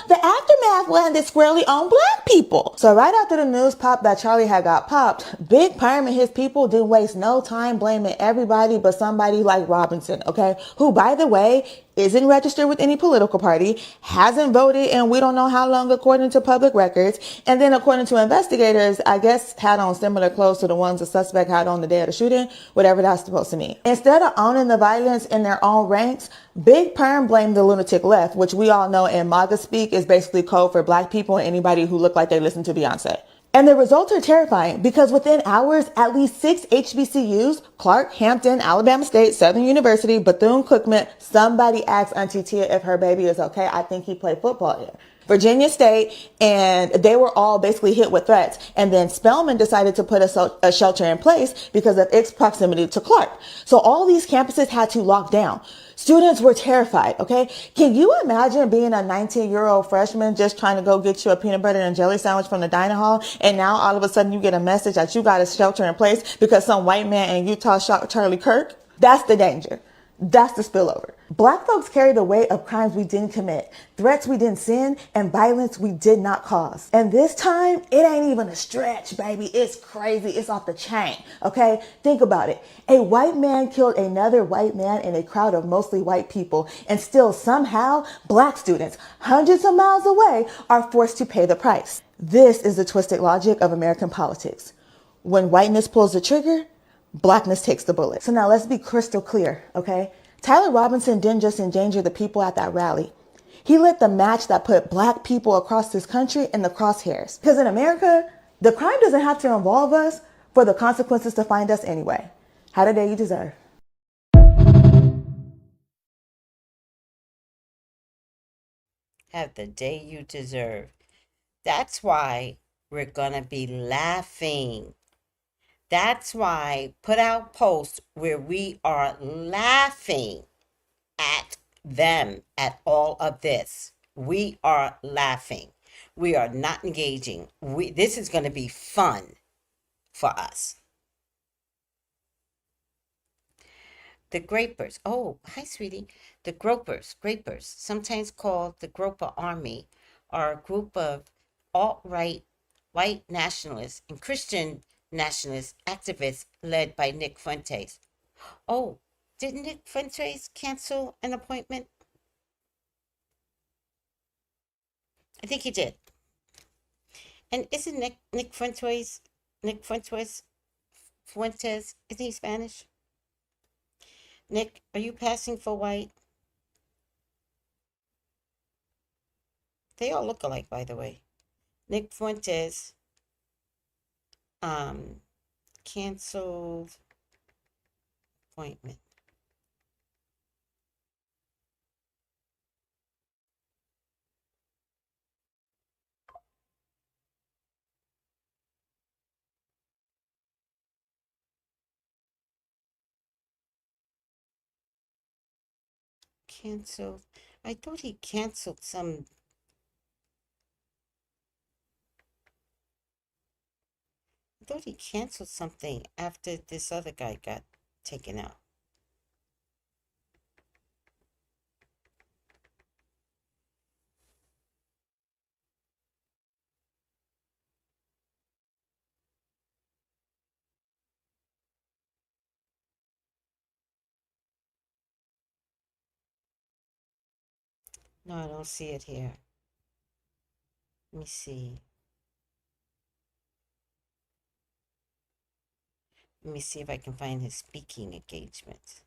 the aftermath landed squarely on black people. So right after the news popped that Charlie had got popped, Big Perm and his people didn't waste no time blaming everybody but somebody like Robinson, okay? Who, by the way, isn't registered with any political party, hasn't voted, and we don't know how long according to public records. And then according to investigators, I guess had on similar clothes to the ones the suspect had on the day of the shooting, whatever that's supposed to mean. Instead of owning the violence in their own ranks, Big Perm blamed the lunatic left, which we all know in MAGA speak is basically code for black people and anybody who look like they listen to Beyonce. And the results are terrifying because within hours, at least 6 HBCUs, Clark, Hampton, Alabama State, Southern University, Bethune-Cookman, somebody asked Auntie Tia if her baby is okay. I think he played football there. Virginia State, and they were all basically hit with threats. And then Spelman decided to put a shelter in place because of its proximity to Clark. So all these campuses had to lock down. Students were terrified, okay? Can you imagine being a 19-year-old freshman just trying to go get you a peanut butter and jelly sandwich from the dining hall, and now all of a sudden you get a message that you got a shelter in place because some white man in Utah shot Charlie Kirk? That's the danger. That's the spillover. Black folks carry the weight of crimes we didn't commit, threats we didn't send, and violence we did not cause. And this time, it ain't even a stretch, baby. It's crazy. It's off the chain, okay? Think about it. A white man killed another white man in a crowd of mostly white people, and still somehow, black students, hundreds of miles away, are forced to pay the price. This is the twisted logic of American politics. When whiteness pulls the trigger, blackness takes the bullet. So now let's be crystal clear, okay? Tyler Robinson didn't just endanger the people at that rally. He lit the match that put black people across this country in the crosshairs. Because in America, the crime doesn't have to involve us for the consequences to find us anyway. Have the day you deserve. Have the day you deserve. That's why we're gonna be laughing. That's why put out posts where we are laughing at them, at all of this. We are laughing. We are not engaging. This is going to be fun for us. The Grapers. Oh, hi, sweetie. The Grapers, sometimes called the Groper Army, are a group of alt-right white nationalists and Christian nationalist activists led by Nick Fuentes. Oh, didn't Nick Fuentes cancel an appointment? I think he did. And isn't Nick Fuentes, isn't he Spanish? Nick, are you passing for white? They all look alike, by the way. Nick Fuentes canceled appointment. Canceled. I thought he canceled some. I thought he canceled something after this other guy got taken out. No, I don't see it here. Let me see. Let me see if I can find his speaking engagements.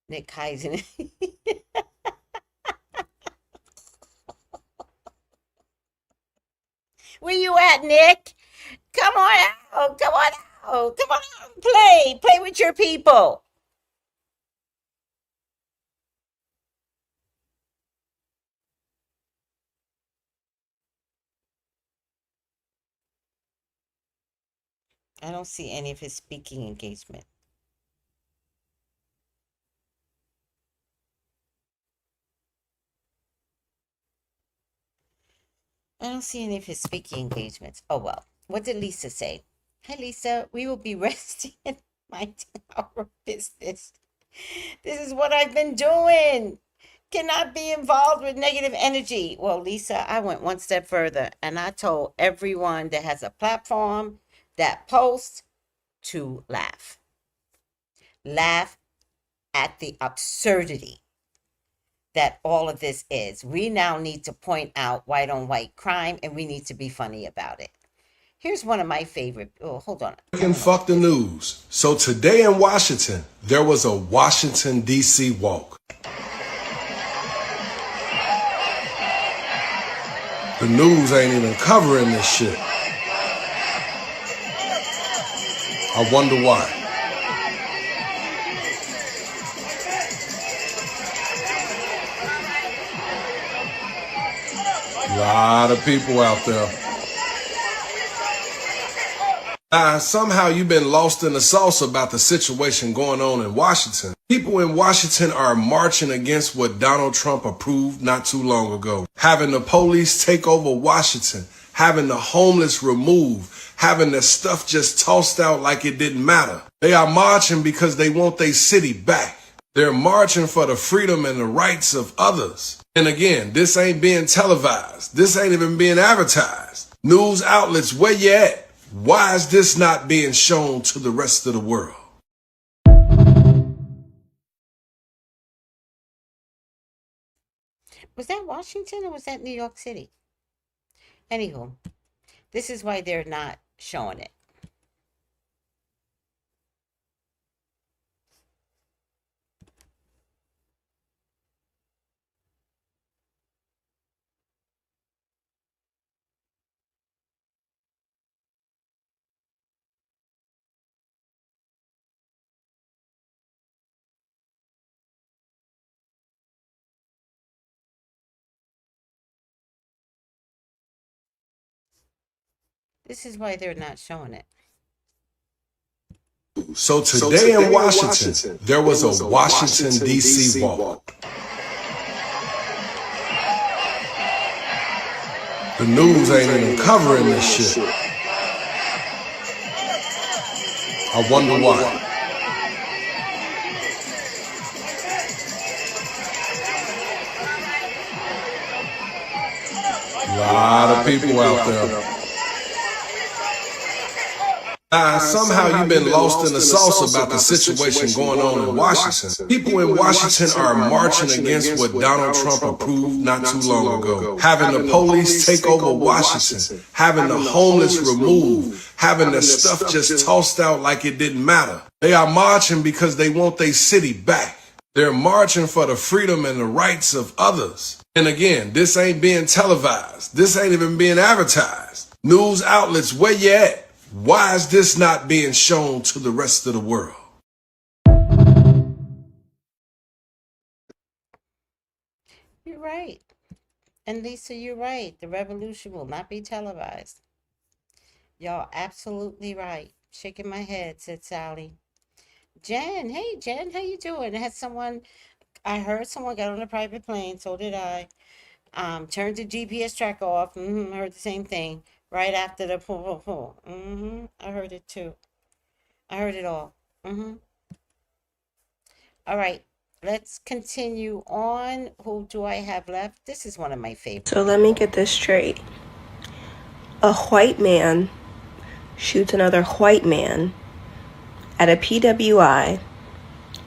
Nick Heisen. Where you at, Nick? Come on out. Come on out. Come on out and play. Play with your people. I don't see any of his speaking engagement. I don't see any of his speaking engagements. Oh, well. What did Lisa say? Hi, Lisa. We will be resting in my our business. This is what I've been doing. Cannot be involved with negative energy. Well, Lisa, I went one step further and I told everyone that has a platform that posts to laugh. Laugh at the absurdity that all of this is. We now need to point out white on white crime and we need to be funny about it. Here's one of my favorite. Oh, hold on. And fuck the news. So today in Washington, there was a Washington, D.C. walk. The news ain't even covering this shit. I wonder why. A lot of people out there. Somehow you've been lost in the sauce about the situation going on in Washington. People in Washington are marching against what Donald Trump approved not too long ago. Having the police take over Washington having the homeless removed, having their stuff just tossed out like it didn't matter. They are marching because they want their city back. They're marching for the freedom and the rights of others. And again, this ain't being televised. This ain't even being advertised. News outlets, where you at? Why is this not being shown to the rest of the world? Was that Washington or was that New York City? Anywho, this is why they're not showing it. This is why they're not showing it. So today in Washington, there was a Washington, D.C. walk. The news ain't even covering this shit. I wonder why. A lot of people out there. Somehow you've been lost in the sauce about the situation going on in Washington. People in Washington are marching against what Donald Trump approved not too long ago. Having the police take over Washington, having the homeless removed, having their stuff just tossed out like it didn't matter. They are marching because they want their city back. They're marching for the freedom and the rights of others. And again, this ain't being televised. This ain't even being advertised. News outlets, where you at? Why is this not being shown to the rest of the world? You're right. And Lisa, you're right. The revolution will not be televised. Y'all absolutely right. Shaking my head, said Sally. Jen, hey Jen, how you doing? I heard someone got on a private plane, so did I. Turned the GPS tracker off. Heard the same thing. Right after the pull. I heard it too. I heard it all. All right. Let's continue on. Who do I have left? This is one of my favorites. So let me get this straight. A white man shoots another white man at a PWI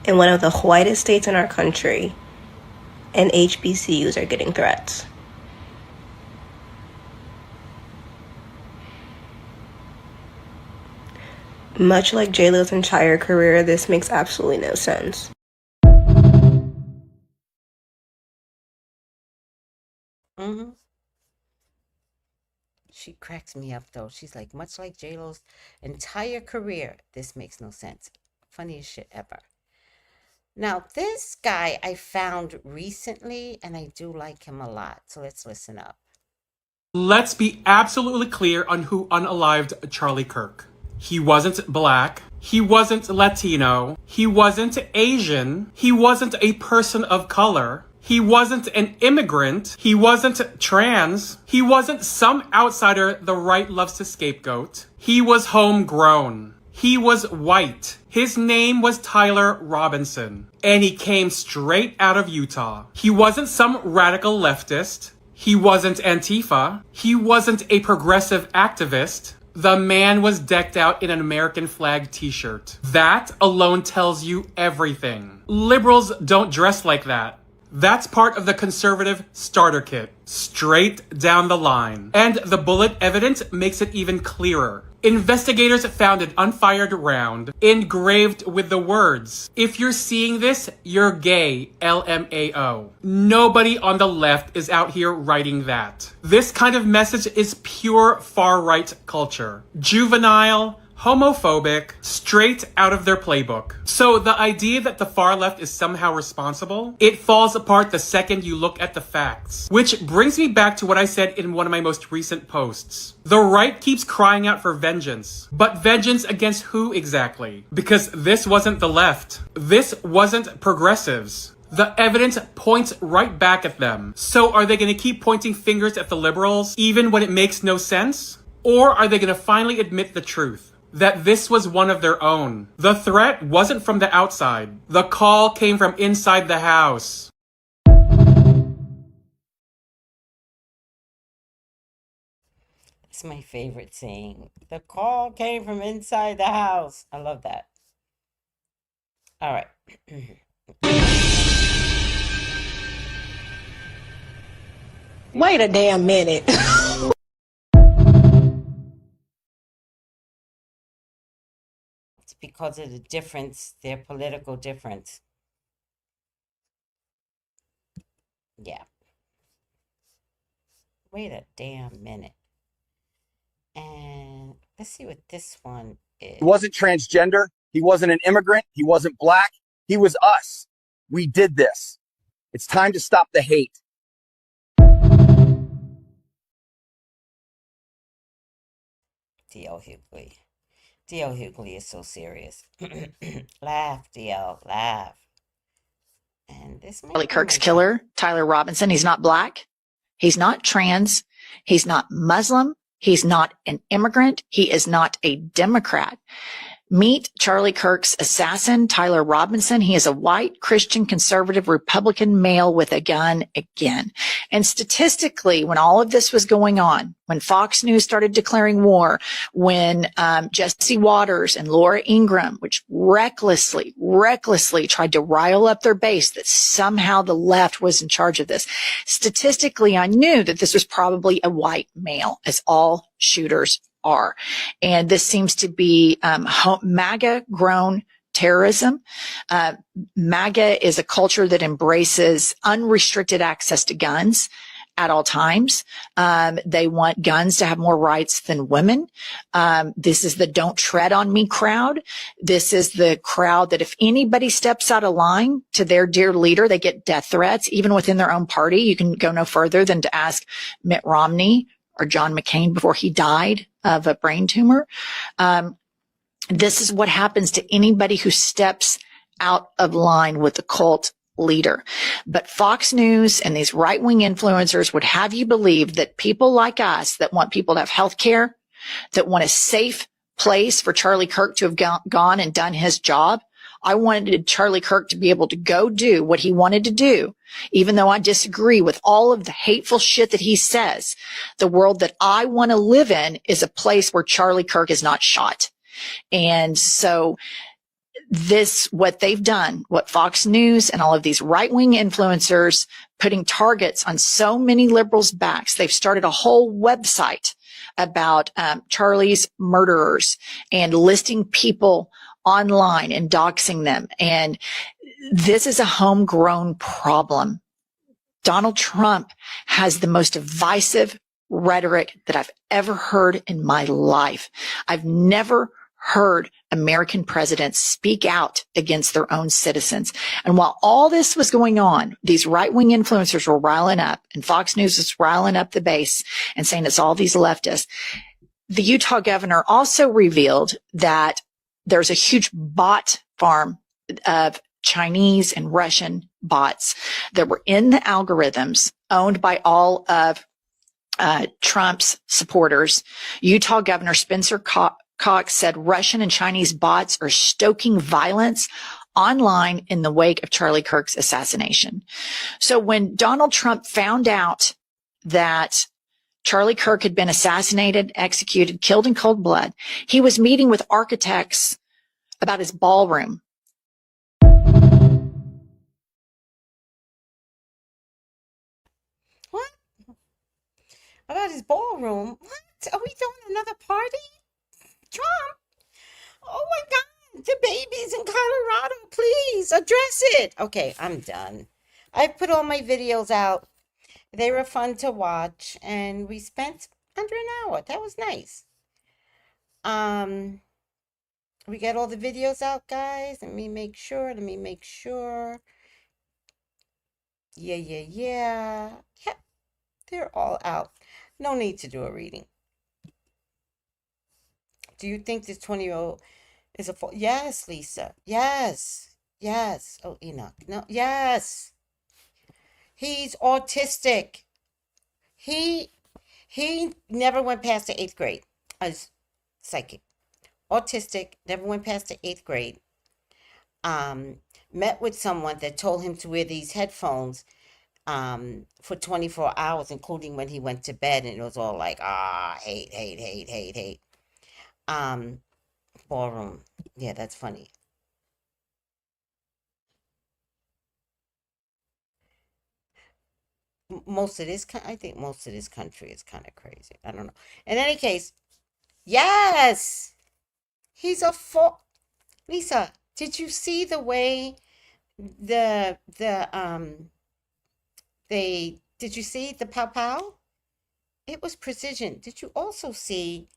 in one of the whitest states in our country, and HBCUs are getting threats. Much like J-Lo's entire career, this makes absolutely no sense. She cracks me up though. She's like, much like J-Lo's entire career, this makes no sense. Funniest shit ever. Now, this guy I found recently, and I do like him a lot. So let's listen up. Let's be absolutely clear on who unalived Charlie Kirk. He wasn't black. He wasn't Latino. He wasn't Asian. He wasn't a person of color. He wasn't an immigrant. He wasn't trans. He wasn't some outsider the right loves to scapegoat. He was homegrown. He was white. His name was Tyler Robinson, and he came straight out of Utah. He wasn't some radical leftist. He wasn't Antifa. He wasn't a progressive activist. The man was decked out in an American flag t-shirt. That alone tells you everything. Liberals don't dress like that. That's part of the conservative starter kit. Straight down the line. And the bullet evidence makes it even clearer. Investigators found an unfired round engraved with the words, "If you're seeing this, you're gay, LMAO." Nobody on the left is out here writing that. This kind of message is pure far-right culture. Juvenile, homophobic, straight out of their playbook. So the idea that the far left is somehow responsible, it falls apart the second you look at the facts. Which brings me back to what I said in one of my most recent posts. The right keeps crying out for vengeance. But vengeance against who exactly? Because this wasn't the left. This wasn't progressives. The evidence points right back at them. So are they going to keep pointing fingers at the liberals even when it makes no sense? Or are they going to finally admit the truth? That this was one of their own. The threat wasn't from the outside. The call came from inside the house. It's my favorite saying. The call came from inside the house. I love that. All right. Wait a damn minute. It's because of the difference, their political difference. Yeah. Wait a damn minute. And let's see what this one is. He wasn't transgender. He wasn't an immigrant. He wasn't black. He was us. We did this. It's time to stop the hate. D.L. Hughley. D.L. Hughley is so serious. Laugh, D.L. Laugh. And this Charlie Kirk's killer, Tyler Robinson, he's not black. He's not trans. He's not Muslim. He's not an immigrant. He is not a Democrat. Meet Charlie Kirk's assassin, Tyler Robinson. He is a white, Christian, conservative, Republican male with a gun again. And statistically, when all of this was going on, when Fox News started declaring war, when Jesse Waters and Laura Ingraham, which recklessly tried to rile up their base that somehow the left was in charge of this, statistically, I knew that this was probably a white male, as all shooters are. And this seems to be MAGA grown terrorism. MAGA is a culture that embraces unrestricted access to guns at all times. They want guns to have more rights than women. This is the don't tread on me crowd. This is the crowd that if anybody steps out of line to their dear leader, they get death threats, even within their own party. You can go no further than to ask Mitt Romney or John McCain before he died of a brain tumor. This is what happens to anybody who steps out of line with the cult leader. But Fox News and these right-wing influencers would have you believe that people like us that want people to have health care, that want a safe place for Charlie Kirk to have gone and done his job. I wanted Charlie Kirk to be able to go do what he wanted to do, even though I disagree with all of the hateful shit that he says. The world that I want to live in is a place where Charlie Kirk is not shot. And so what they've done, what Fox News and all of these right-wing influencers putting targets on so many liberals' backs, they've started a whole website about Charlie's murderers and listing people online and doxing them. And this is a homegrown problem. Donald Trump has the most divisive rhetoric that I've ever heard in my life. I've never heard American presidents speak out against their own citizens. And while all this was going on, these right-wing influencers were riling up, and Fox News was riling up the base and saying it's all these leftists. The Utah governor also revealed that there's a huge bot farm of Chinese and Russian bots that were in the algorithms owned by all of Trump's supporters. Utah Governor Spencer Cox said Russian and Chinese bots are stoking violence online in the wake of Charlie Kirk's assassination. So when Donald Trump found out that Charlie Kirk had been assassinated, executed, killed in cold blood, he was meeting with architects about his ballroom. What? About his ballroom? What? Are we doing another party? Trump? Oh my God, the babies in Colorado, please address it. Okay, I'm done. I put all my videos out. They were fun to watch, and we spent under an hour. That was nice. We got all the videos out, guys. Let me make sure. Yeah. Yep, they're all out. No need to do a reading. Do you think this 20-year-old is a... Yes, Lisa. Yes. Yes. Oh, Enoch. No. Yes. He's autistic. He he never went past the eighth grade as psychic. Autistic, never went past the eighth grade. Um, Met with someone that told him to wear these headphones for 24 hours, including when he went to bed, and it was all like, hate, hate, hate, hate, hate. Um, Ballroom. Yeah, that's funny. Most of this, I think most of this country is kind of crazy. I don't know. In any case, yes, he's a full. Lisa, did you see the way the they did you see the pow pow? It was precision. Did you also see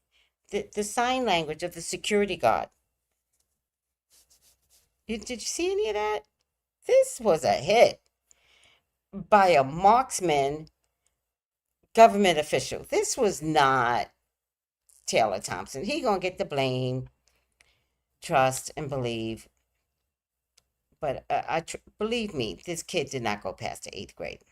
the sign language of the security guard? Did you see any of that? This was a hit by a marksman government official. This was not Taylor Thompson. He gonna get the blame, trust and believe. But believe me, this kid did not go past the eighth grade.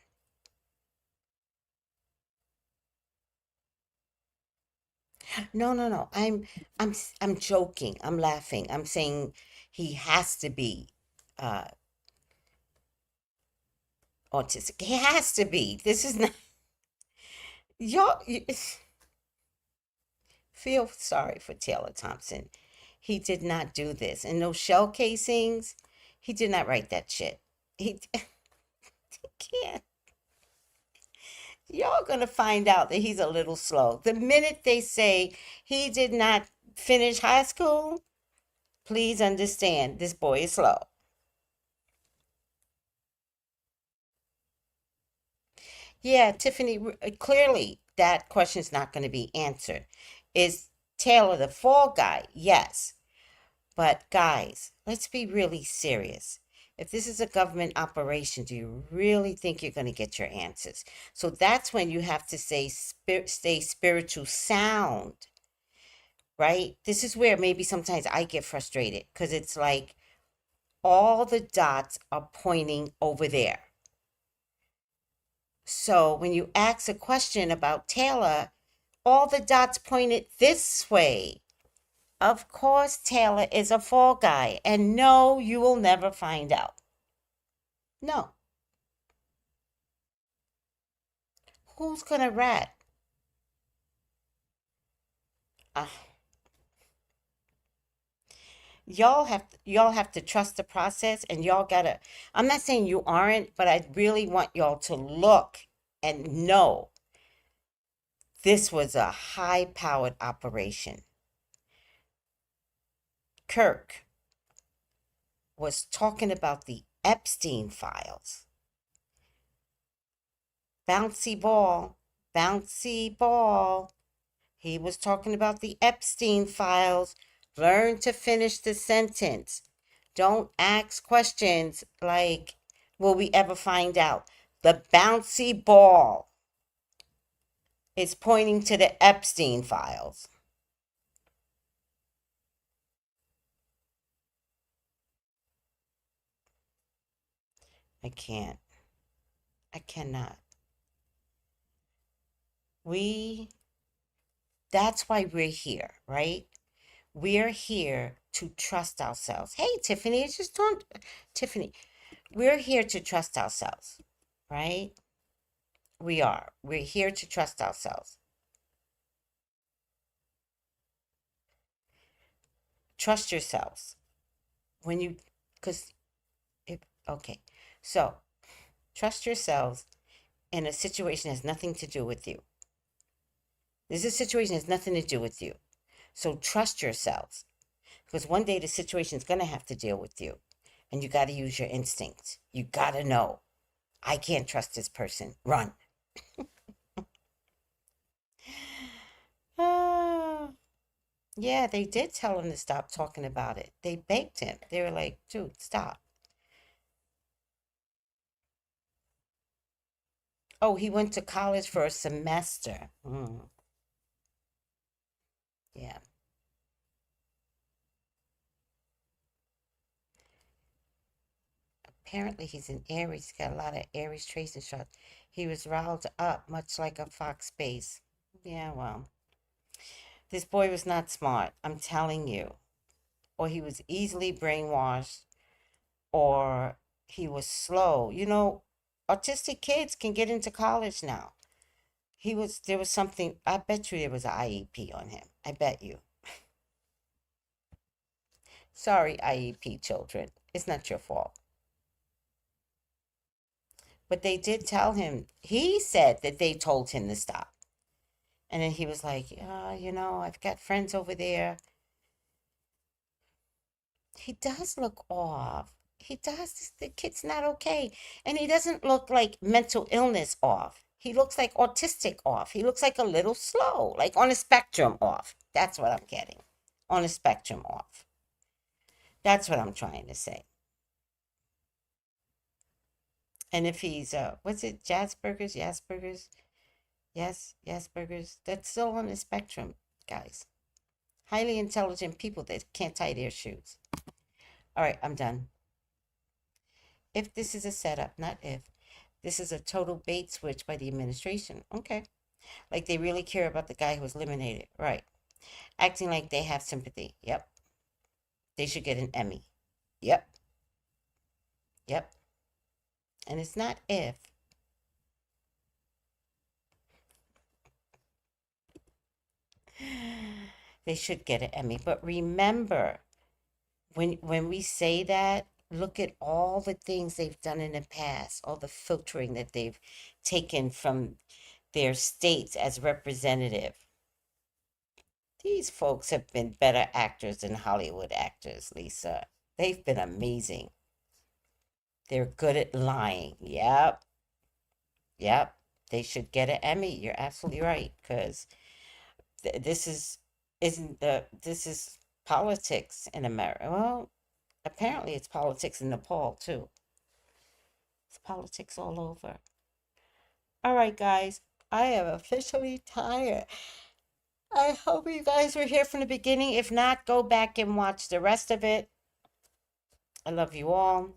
No, no, no. I'm joking. I'm laughing. I'm saying he has to be uh autistic. He has to be. This is not y'all. Feel sorry for Taylor Thompson. He did not do this. And those shell casings, he did not write that shit. He can't. Y'all gonna find out that he's a little slow. The minute they say he did not finish high school, please understand this boy is slow. Yeah, Tiffany, clearly that question's not going to be answered. Is Taylor the fall guy? Yes. But guys, let's be really serious. If this is a government operation, do you really think you're going to get your answers? So that's when you have to say stay spiritual sound, right? This is where maybe sometimes I get frustrated because it's like all the dots are pointing over there. So when you ask a question about Taylor, all the dots pointed this way. Of course, Taylor is a fall guy. And no, you will never find out. No. Who's gonna rat? Uh, y'all have to trust the process, and y'all gotta. I'm not saying you aren't, but I really want y'all to look and know this was a high-powered operation. Kirk was talking about the Epstein files. Bouncy ball, bouncy ball. He was talking about the Epstein files. Learn to finish the sentence. Don't ask questions like, will we ever find out? The bouncy ball is pointing to the Epstein files. I can't. I cannot. That's why we're here, right? We're here to trust ourselves. Hey, Tiffany, it's just don't, Tiffany, we're here to trust ourselves, right? We are. We're here to trust ourselves. Trust yourselves. When you, because, okay. So, trust yourselves in a situation that has nothing to do with you. This is a situation that has nothing to do with you. So, trust yourselves. Because one day the situation is going to have to deal with you. And you got to use your instincts. You got to know, I can't trust this person. Run. Ah. Yeah, they did tell him to stop talking about it. They begged him. They were like, dude, stop. Oh, he went to college for a semester. Yeah. Apparently, he's an Aries. He's got a lot of Aries tracing shots. He was riled up, much like a fox base. Yeah, well, this boy was not smart, I'm telling you. Or he was easily brainwashed, or he was slow. You know, autistic kids can get into college now. There was something, I bet you there was an IEP on him. I bet you. Sorry, IEP children. It's not your fault. But they did tell him, he said that they told him to stop. And then he was like, you know, I've got friends over there. He does look off. He does. The kid's not okay. And he doesn't look like mental illness off. He looks like autistic off. He looks like a little slow, like on a spectrum off. That's what I'm getting. On a spectrum off. That's what I'm trying to say. And if he's, what's it, Jasperger's? Yes, Jasperger's. That's still on the spectrum, guys. Highly intelligent people that can't tie their shoes. All right, I'm done. If this is a setup, not if, this is a total bait switch by the administration. Okay. Like they really care about the guy who was eliminated. Right. Acting like they have sympathy. Yep. They should get an Emmy. Yep. Yep. And it's not if. They should get an Emmy. But remember, when we say that, look at all the things they've done in the past, all the filtering that they've taken from their states as representative. These folks have been better actors than Hollywood actors, Lisa. They've been amazing. They're good at lying. Yep. Yep. They should get an Emmy. You're absolutely right, because this is politics in America. Well, apparently it's politics in Nepal too. It's politics all over. All right, guys, I am officially tired. I hope you guys were here from the beginning. If not, go back and watch the rest of it. I love you all.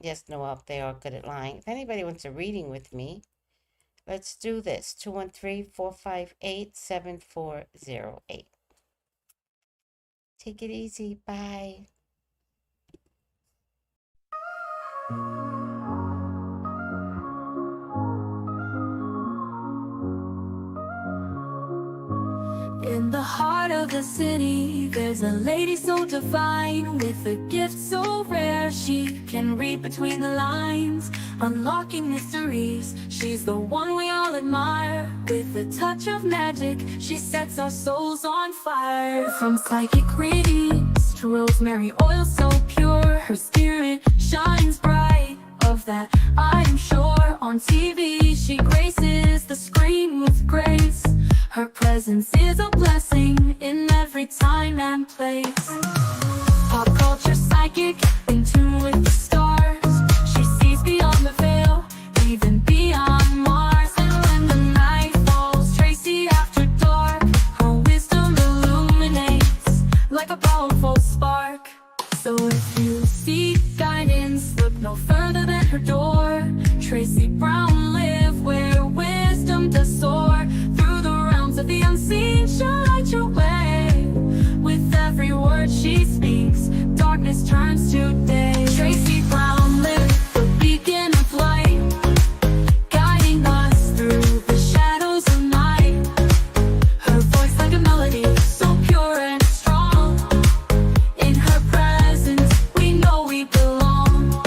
Yes, Noel, they are good at lying. If anybody wants a reading with me, let's do this. 213-458-7408. Take it easy. Bye. In the heart of the city, there's a lady so divine, with a gift so rare she can read between the lines, unlocking mysteries. She's the one we all admire. With a touch of magic, she sets our souls on fire. From psychic readings to rosemary oil so pure, her spirit shines bright. Of that I am sure. On TV she graces the screen with grace. Her presence is a blessing in every time and place. Pop culture psychic, in tune with the stars. She sees beyond the veil, even beyond Mars. And when the night falls, Tracy after dark, her wisdom illuminates like a powerful spark. So if you seek guidance, look no further than her door. Tracy Brown live where wisdom does soar. Through the realms of the unseen, she'll light your way. With every word she speaks, darkness turns to day. Tracy Brown live, the beacon of light, guiding us through the shadows of night. Her voice like a melody, so pure and strong. In her presence, we know we belong.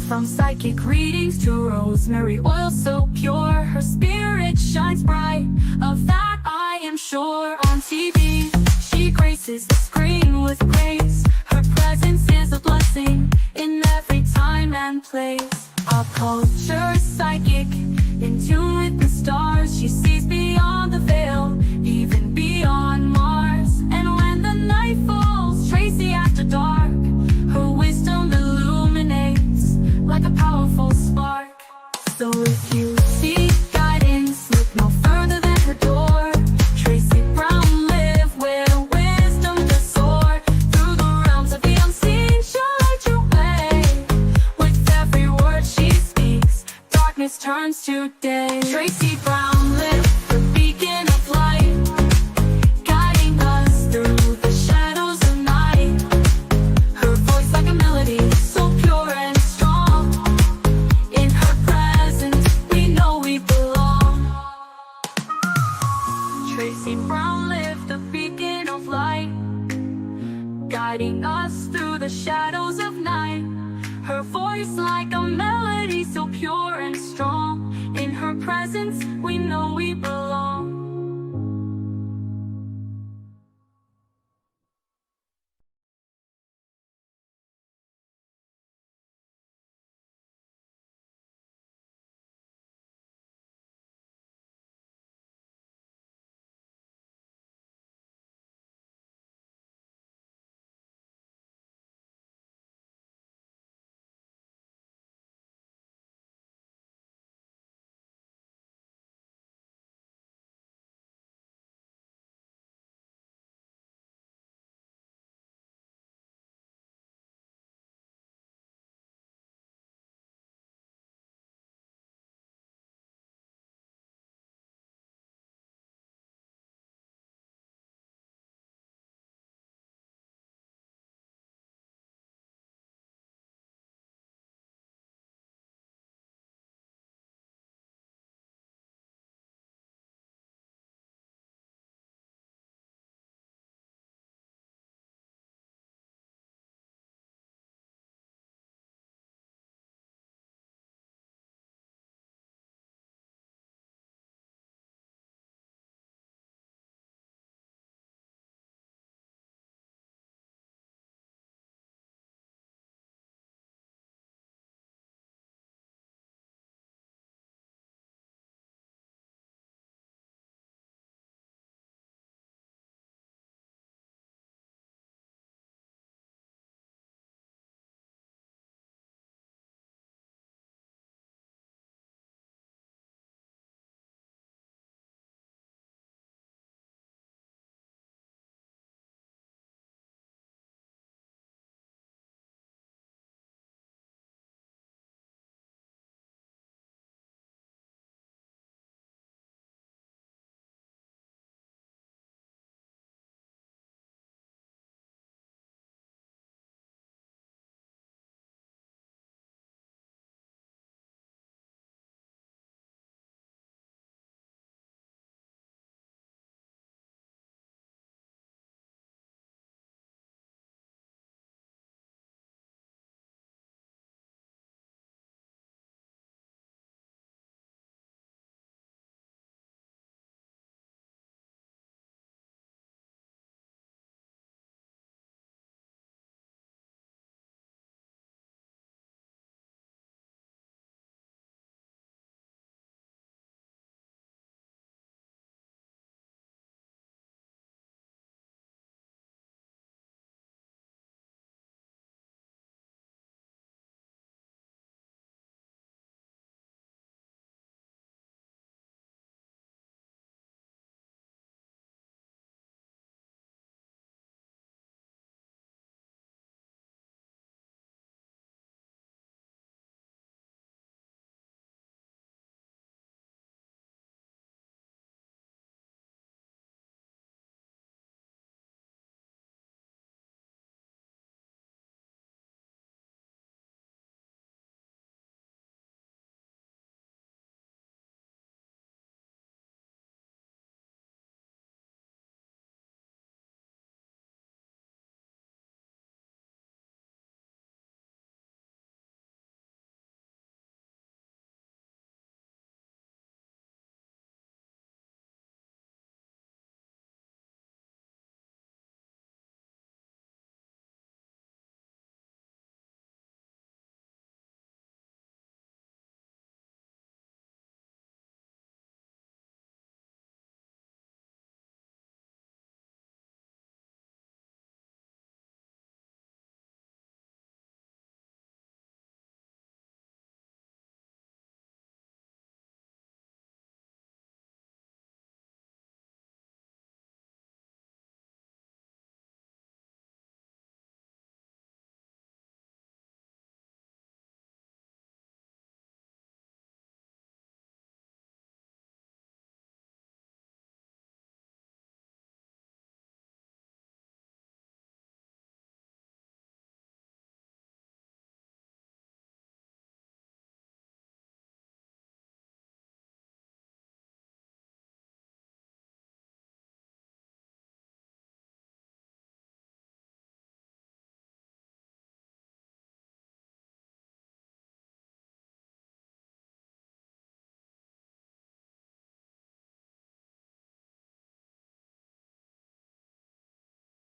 From psychic readings to rosemary oil so pure, her spirit shines bright. Of that I am sure. On TV, she graces the screen with grace. Her presence is a blessing in every time and place. Pop culture psychic, in tune with the stars. She sees beyond the veil, even beyond Mars. And when the night falls, Tracy after dark, her wisdom illuminates like a powerful spark. So if you seek guidance, look no us today. Tracy Brown lit the beacon of light, guiding us through the shadows of night. Her voice like a melody, so pure and strong. In her presence, we know we belong. Tracy Brown lit the beacon of light, guiding us through the shadows of night. Her voice like a melody, so pure and strong. In her presence, we know we belong.